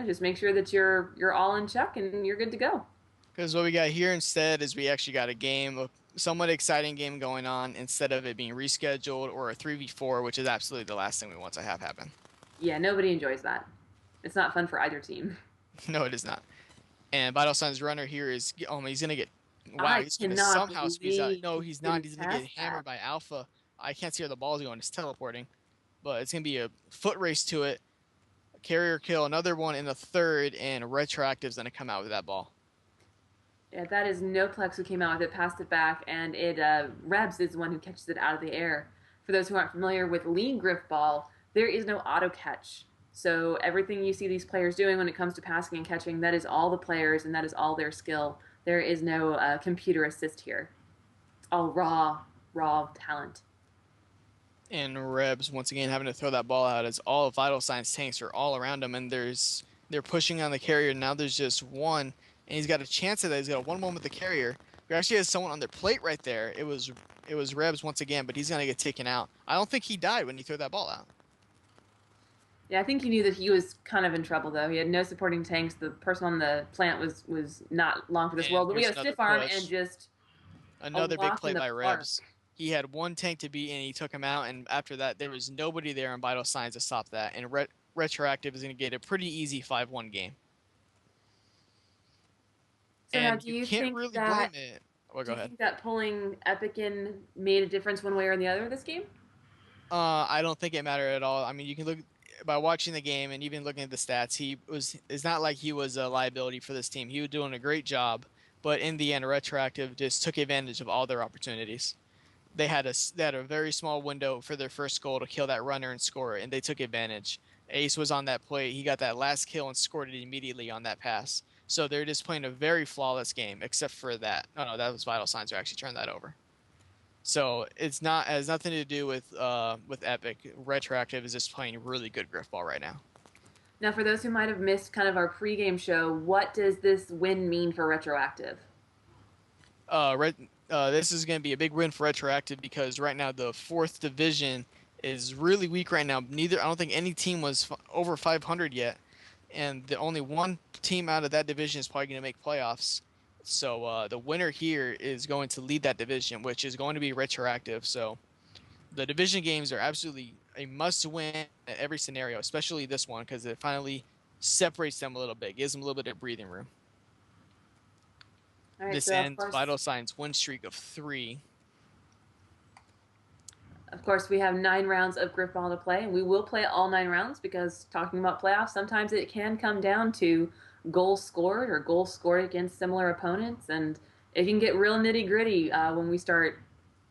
just make sure that you're all in check and you're good to go. Because what we got here instead is we actually got a somewhat exciting game going on, instead of it being rescheduled or a 3v4, which is absolutely the last thing we want to have happen. Yeah, nobody enjoys that. It's not fun for either team. No, it is not. And Vital Signs runner here is, he's going to get, wow, he's going to somehow squeeze out. No, he's not. He's going to get hammered by Alpha. I can't see where the ball's going. It's teleporting. But it's going to be a foot race to it. A carrier kill, another one in the third, and Retroactive's going to come out with that ball. Yeah, that is Noplex who came out with it, passed it back, and Rebs is the one who catches it out of the air. For those who aren't familiar with Lean Grifball, there is no auto catch. So everything you see these players doing when it comes to passing and catching, that is all the players and that is all their skill. There is no computer assist here. It's all raw talent. And Rebs, once again, having to throw that ball out as all Vital Signs tanks are all around him, and they're pushing on the carrier. Now there's just one, and he's got a chance at that. He's got a 1-1 with the carrier. He actually has someone on their plate right there. It was Rebs once again, but he's going to get taken out. I don't think he died when he threw that ball out. Yeah, I think he knew that he was kind of in trouble, though. He had no supporting tanks. The person on the plant was not long for this And world. But we here's got a another stiff arm and push. just a Another big walk play in the by park. Rebs. He had one tank to beat, and he took him out. And after that, there was nobody there in Vital Signs to stop that. And Retroactive is going to get a pretty easy 5-1 game. So now, And do you you can't think really that blame it. Well, do go you ahead. think that pulling Epic in made a difference one way or the other this game? I don't think it mattered at all. I mean, you can look by watching the game and even looking at the stats. It's not like he was a liability for this team. He was doing a great job, but in the end, Retroactive just took advantage of all their opportunities. They had a very small window for their first goal to kill that runner and score it, and they took advantage. Ace was on that play. He got that last kill and scored it immediately on that pass. So they're just playing a very flawless game, except for that. No, that was Vital Signs who actually turned that over. So it has nothing to do with Epic. Retroactive is just playing really good Grifball right now. Now, for those who might have missed kind of our pregame show, what does this win mean for Retroactive? This is going to be a big win for Retroactive because right now the 4th division is really weak right now. I don't think any team was over 500 yet, and the only one team out of that division is probably going to make playoffs. So the winner here is going to lead that division, which is going to be Retroactive. So the division games are absolutely a must-win at every scenario, especially this one because it finally separates them a little bit, gives them a little bit of breathing room. All right, This so ends Vital Signs' win streak of 3. Of course, we have 9 rounds of Grifball to play, and we will play all 9 rounds because talking about playoffs, sometimes it can come down to goals scored or goals scored against similar opponents, and it can get real nitty gritty when we start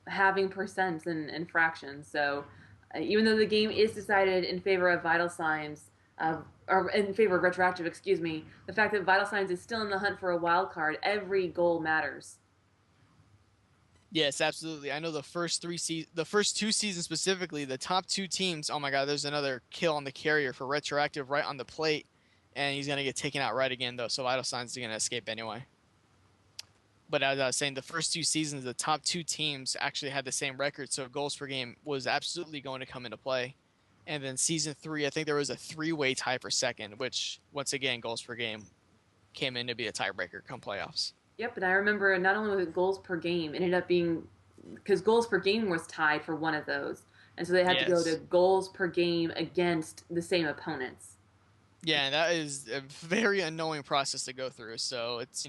having percents and fractions. So even though the game is decided in favor of Vital Signs, or in favor of Retroactive, excuse me, the fact that Vital Signs is still in the hunt for a wild card, every goal matters. Yes, absolutely. I know the first 2 seasons specifically, the top 2 teams. Oh my God, there's another kill on the carrier for Retroactive right on the plate, and he's gonna get taken out right again though. So Vital Signs is gonna escape anyway. But as I was saying, the first 2 seasons, the top 2 teams actually had the same record, so goals per game was absolutely going to come into play. And then season 3, I think there was a 3-way tie for second, which once again, goals per game came in to be a tiebreaker come playoffs. Yep, and I remember not only was it goals per game, it ended up being because goals per game was tied for one of those, and so they had to go to goals per game against the same opponents. Yeah, and that is a very annoying process to go through. So it's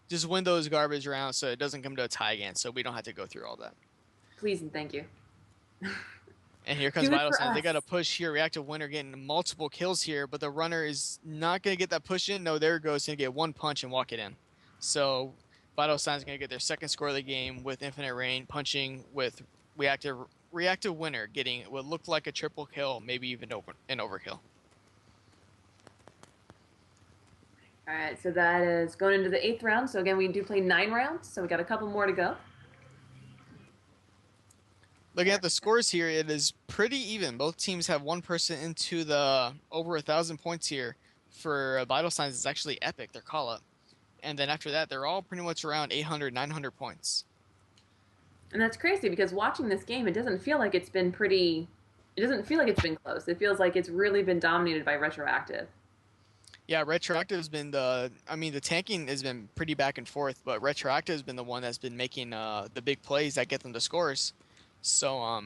just win those garbage rounds so it doesn't come to a tie again, so we don't have to go through all that. Please and thank you. And here comes Vital Signs. They got a push here. Reactive winner getting multiple kills here, but the runner is not going to get that push in. No, there it goes. Going to get one punch and walk it in. So Vital Signs going to get their second score of the game with Infinite Rain punching with reactive winner getting what looked like a triple kill, maybe even an overkill. All right, so that is going into the 8th round. So again, we do play 9 rounds, so we got a couple more to go. Looking at the scores here, it is pretty even. Both teams have one person into the over 1,000 points here. For Vital Signs, it's actually Epic, their call-up. And then after that, they're all pretty much around 800, 900 points. And that's crazy because watching this game, it doesn't feel like it's been pretty... It doesn't feel like it's been close. It feels like it's really been dominated by Retroactive. Yeah, Retroactive has been the tanking has been pretty back and forth, but Retroactive has been the one that's been making the big plays that get them the scores. So,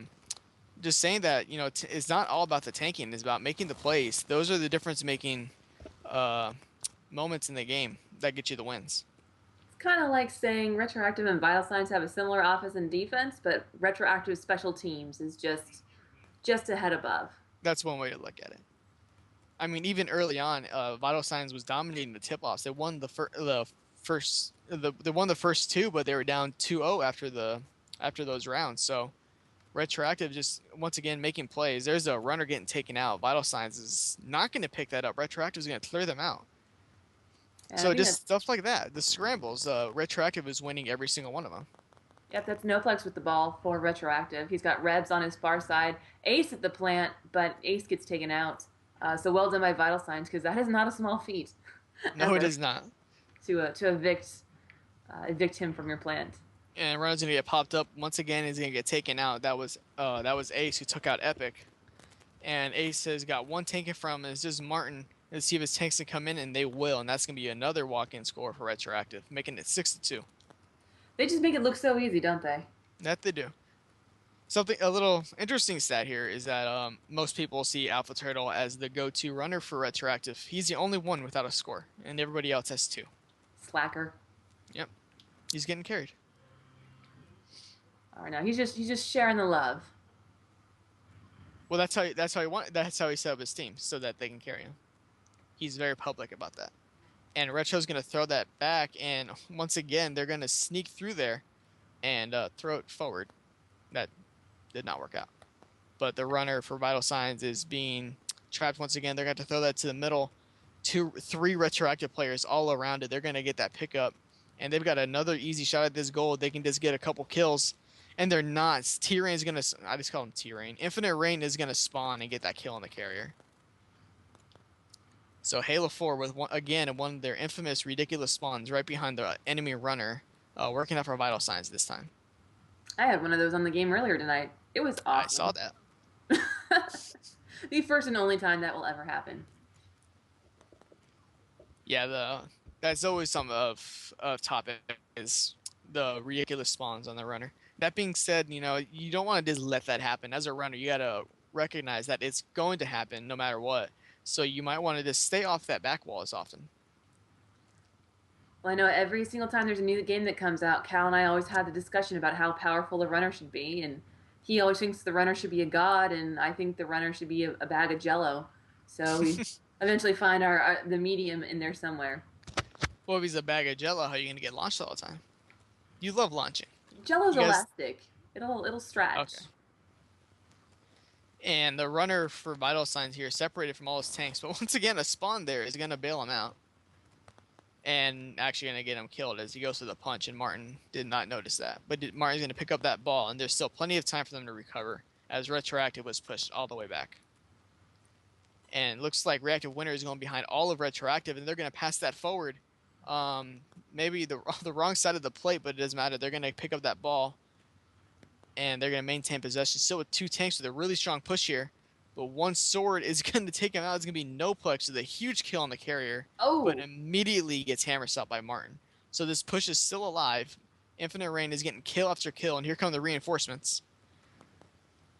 just saying that, it's not all about the tanking. It's about making the plays. Those are the difference-making moments in the game that get you the wins. It's kind of like saying Retroactive and Vital Signs have a similar offense and defense, but Retroactive special teams is just a head above. That's one way to look at it. I mean, even early on, Vital Signs was dominating the tip-offs. They won the first 2, but they were down 2-0 after those rounds. So Retroactive just once again making plays. There's a runner getting taken out. Vital Signs is not going to pick that up. Retroactive is going to clear them out. Yeah, so just stuff like that. The scrambles. Retroactive is winning every single one of them. Yep, that's Noplex with the ball for Retroactive. He's got Rebs on his far side. Ace at the plant, but Ace gets taken out. So well done by Vital Signs because that is not a small feat. No, it is not. To evict him from your plant. And runner's gonna get popped up once again. He's gonna get taken out. That was Ace who took out Epic. And Ace has got one tank in front of him, and it's just Martin. Let's see if his tanks can come in, and they will, and that's going to be another walk-in score for Retroactive, making it 6-2. They just make it look so easy, don't they? That they do. A little interesting stat here is that most people see Alpha Turtle as the go-to runner for Retroactive. He's the only one without a score, and everybody else has 2. Slacker. Yep, he's getting carried. All right, now he's just sharing the love. Well, that's how he set up his team so that they can carry him. He's very public about that. And Retro's going to throw that back, and once again, they're going to sneak through there and throw it forward. That did not work out. But the runner for Vital Signs is being trapped once again. They're going to have to throw that to the middle. 3 Retroactive players all around it. They're going to get that pickup, and they've got another easy shot at this goal. They can just get a couple kills, and they're not. T-Rain's going to... I just call him T-Rain. Infinite Rain is going to spawn and get that kill on the carrier. So Halo 4 with one of their infamous ridiculous spawns right behind the enemy runner, working out for Vital Signs this time. I had one of those on the game earlier tonight. It was awesome. I saw that. The first and only time that will ever happen. Yeah, that's always some of topic is the ridiculous spawns on the runner. That being said, you don't want to just let that happen. As a runner, you got to recognize that it's going to happen no matter what. So you might want to just stay off that back wall as often. Well, I know every single time there's a new game that comes out, Cal and I always had the discussion about how powerful the runner should be, and he always thinks the runner should be a god, and I think the runner should be a bag of Jello. So we eventually find the medium in there somewhere. Well, if he's a bag of Jello, how are you going to get launched all the time? You love launching. Jello's elastic. It'll stretch. Okay. And the runner for Vital Signs here is separated from all his tanks, but once again, a spawn there is going to bail him out. And actually going to get him killed as he goes to the punch, and Martin did not notice that. But Martin's going to pick up that ball, and there's still plenty of time for them to recover, as Retroactive was pushed all the way back. And it looks like Reactive Winter is going behind all of Retroactive, and they're going to pass that forward. Maybe the wrong side of the plate, but it doesn't matter. They're going to pick up that ball, and they're going to maintain possession. Still with 2 tanks with a really strong push here. But one sword is going to take him out. It's going to be no plex with a huge kill on the carrier. Oh. But immediately gets hammer shot by Martin. So this push is still alive. Infinite Rain is getting kill after kill, and here come the reinforcements.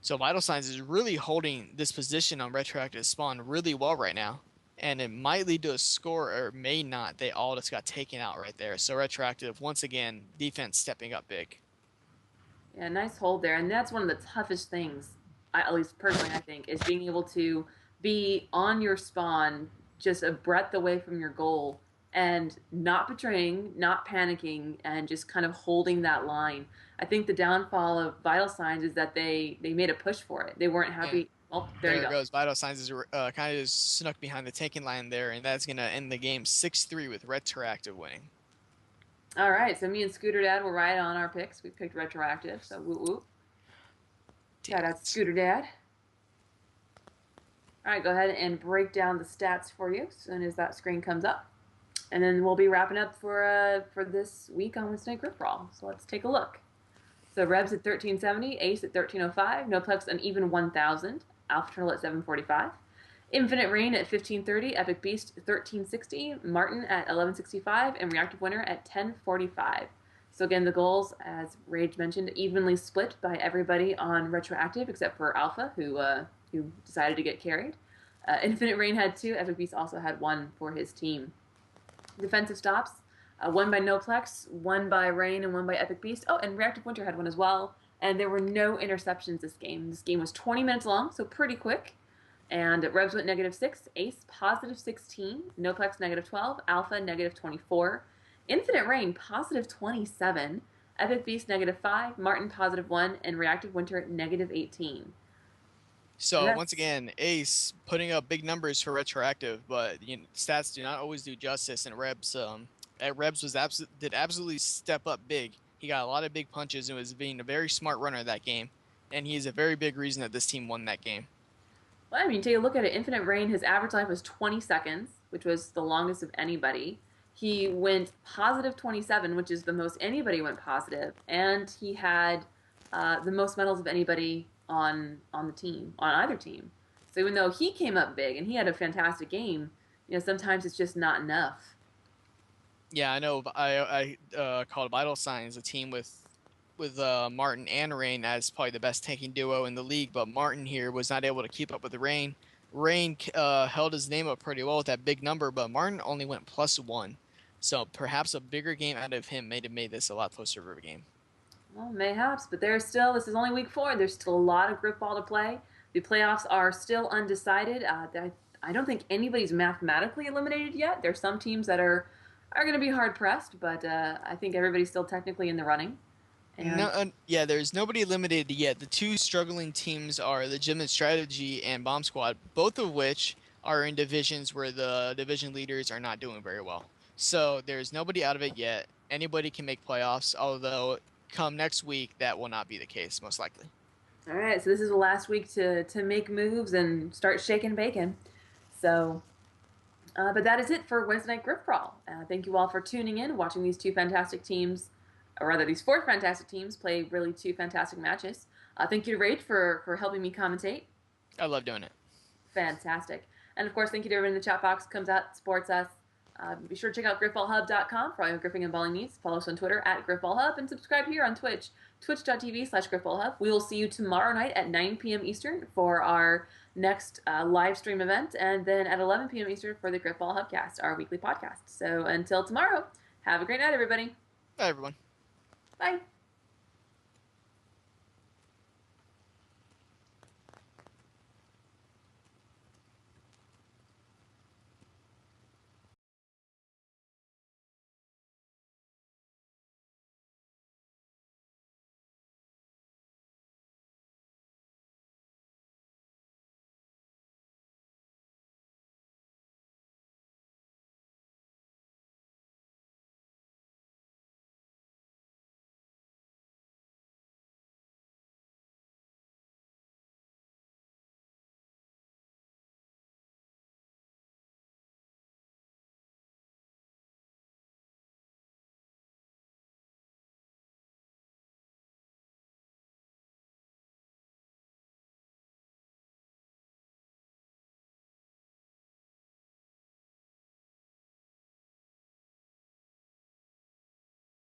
So Vital Signs is really holding this position on Retroactive spawn really well right now. And it might lead to a score, or it may not. They all just got taken out right there. So Retroactive, once again, defense stepping up big. Yeah, nice hold there. And that's one of the toughest things, at least personally, I think, is being able to be on your spawn just a breath away from your goal and not betraying, not panicking, and just kind of holding that line. I think the downfall of Vital Signs is that they made a push for it. They weren't happy. Yeah. Oh, there you go. Goes. Vital Signs is kind of just snuck behind the tanking line there, and that's going to end the game 6-3 with Retroactive winning. All right, so me and Scooter Dad were right on our picks. We picked Retroactive, so woo-woo. Shout out to Scooter Dad. All right, go ahead and break down the stats for you as soon as that screen comes up. And then we'll be wrapping up for this week on Wednesday Night Grifbrawl. So let's take a look. So Rebs at 1370, Ace at 1305, Noplex an even 1000, Alpha Turtle at 745, Infinite Rain at 1530, Epic Beast 1360, Martin at 1165, and Reactive Winter at 1045. So again, the goals, as Rage mentioned, evenly split by everybody on Retroactive except for Alpha, who decided to get carried. Infinite Rain had 2. Epic Beast also had 1 for his team. Defensive stops, 1 by Noplex, 1 by Rain, and 1 by Epic Beast. Oh, and Reactive Winter had 1 as well. And there were no interceptions this game. This game was 20 minutes long, so pretty quick. And Rebs went -6, Ace +16, Noplex -12, Alpha -24, Infinite Rain +27, Epic Beast -5, Martin +1, and Reactive Winter -18. So once again, Ace putting up big numbers for Retroactive, but stats do not always do justice. And Rebs, did absolutely step up big. He got a lot of big punches and was being a very smart runner that game, and he is a very big reason that this team won that game. Well, I mean, take a look at it. Infinite Rain, his average life was 20 seconds, which was the longest of anybody. He went +27, which is the most anybody went positive, and he had the most medals of anybody on the team, on either team. So even though he came up big and he had a fantastic game, sometimes it's just not enough. Yeah, I know. I called Vital Signs a team with Martin and Rain as probably the best tanking duo in the league, but Martin here was not able to keep up with Rain. Rain held his name up pretty well with that big number, but Martin only went +1. So perhaps a bigger game out of him may have made this a lot closer of a game. Well, mayhaps, but this is only week 4. There's still a lot of Grifball to play. The playoffs are still undecided. I don't think anybody's mathematically eliminated yet. There's some teams that are going to be hard pressed, but I think everybody's still technically in the running. And No, yeah, there's nobody eliminated yet. The 2 struggling teams are Legitimate Strategy and Bomb Squad, both of which are in divisions where the division leaders are not doing very well. So there's nobody out of it yet. Anybody can make playoffs, although come next week, that will not be the case, most likely. all right, so this is the last week to make moves and start shaking bacon. So, but that is it for Wednesday Night Grifbrawl. Thank you all for tuning in, watching these 2 fantastic teams, or rather these 4 fantastic teams play really 2 fantastic matches. Thank you to Rage for helping me commentate. I love doing it. Fantastic. And of course, thank you to everyone in the chat box, comes out, supports us. Be sure to check out GrifballHub.com for all your griffing and balling needs. Follow us on Twitter at GrifballHub and subscribe here on Twitch, twitch.tv/GrifballHub. We will see you tomorrow night at 9 p.m. Eastern for our next live stream event, and then at 11 p.m. Eastern for the Grifball Hubcast, our weekly podcast. So until tomorrow, have a great night, everybody. Bye, everyone. Bye.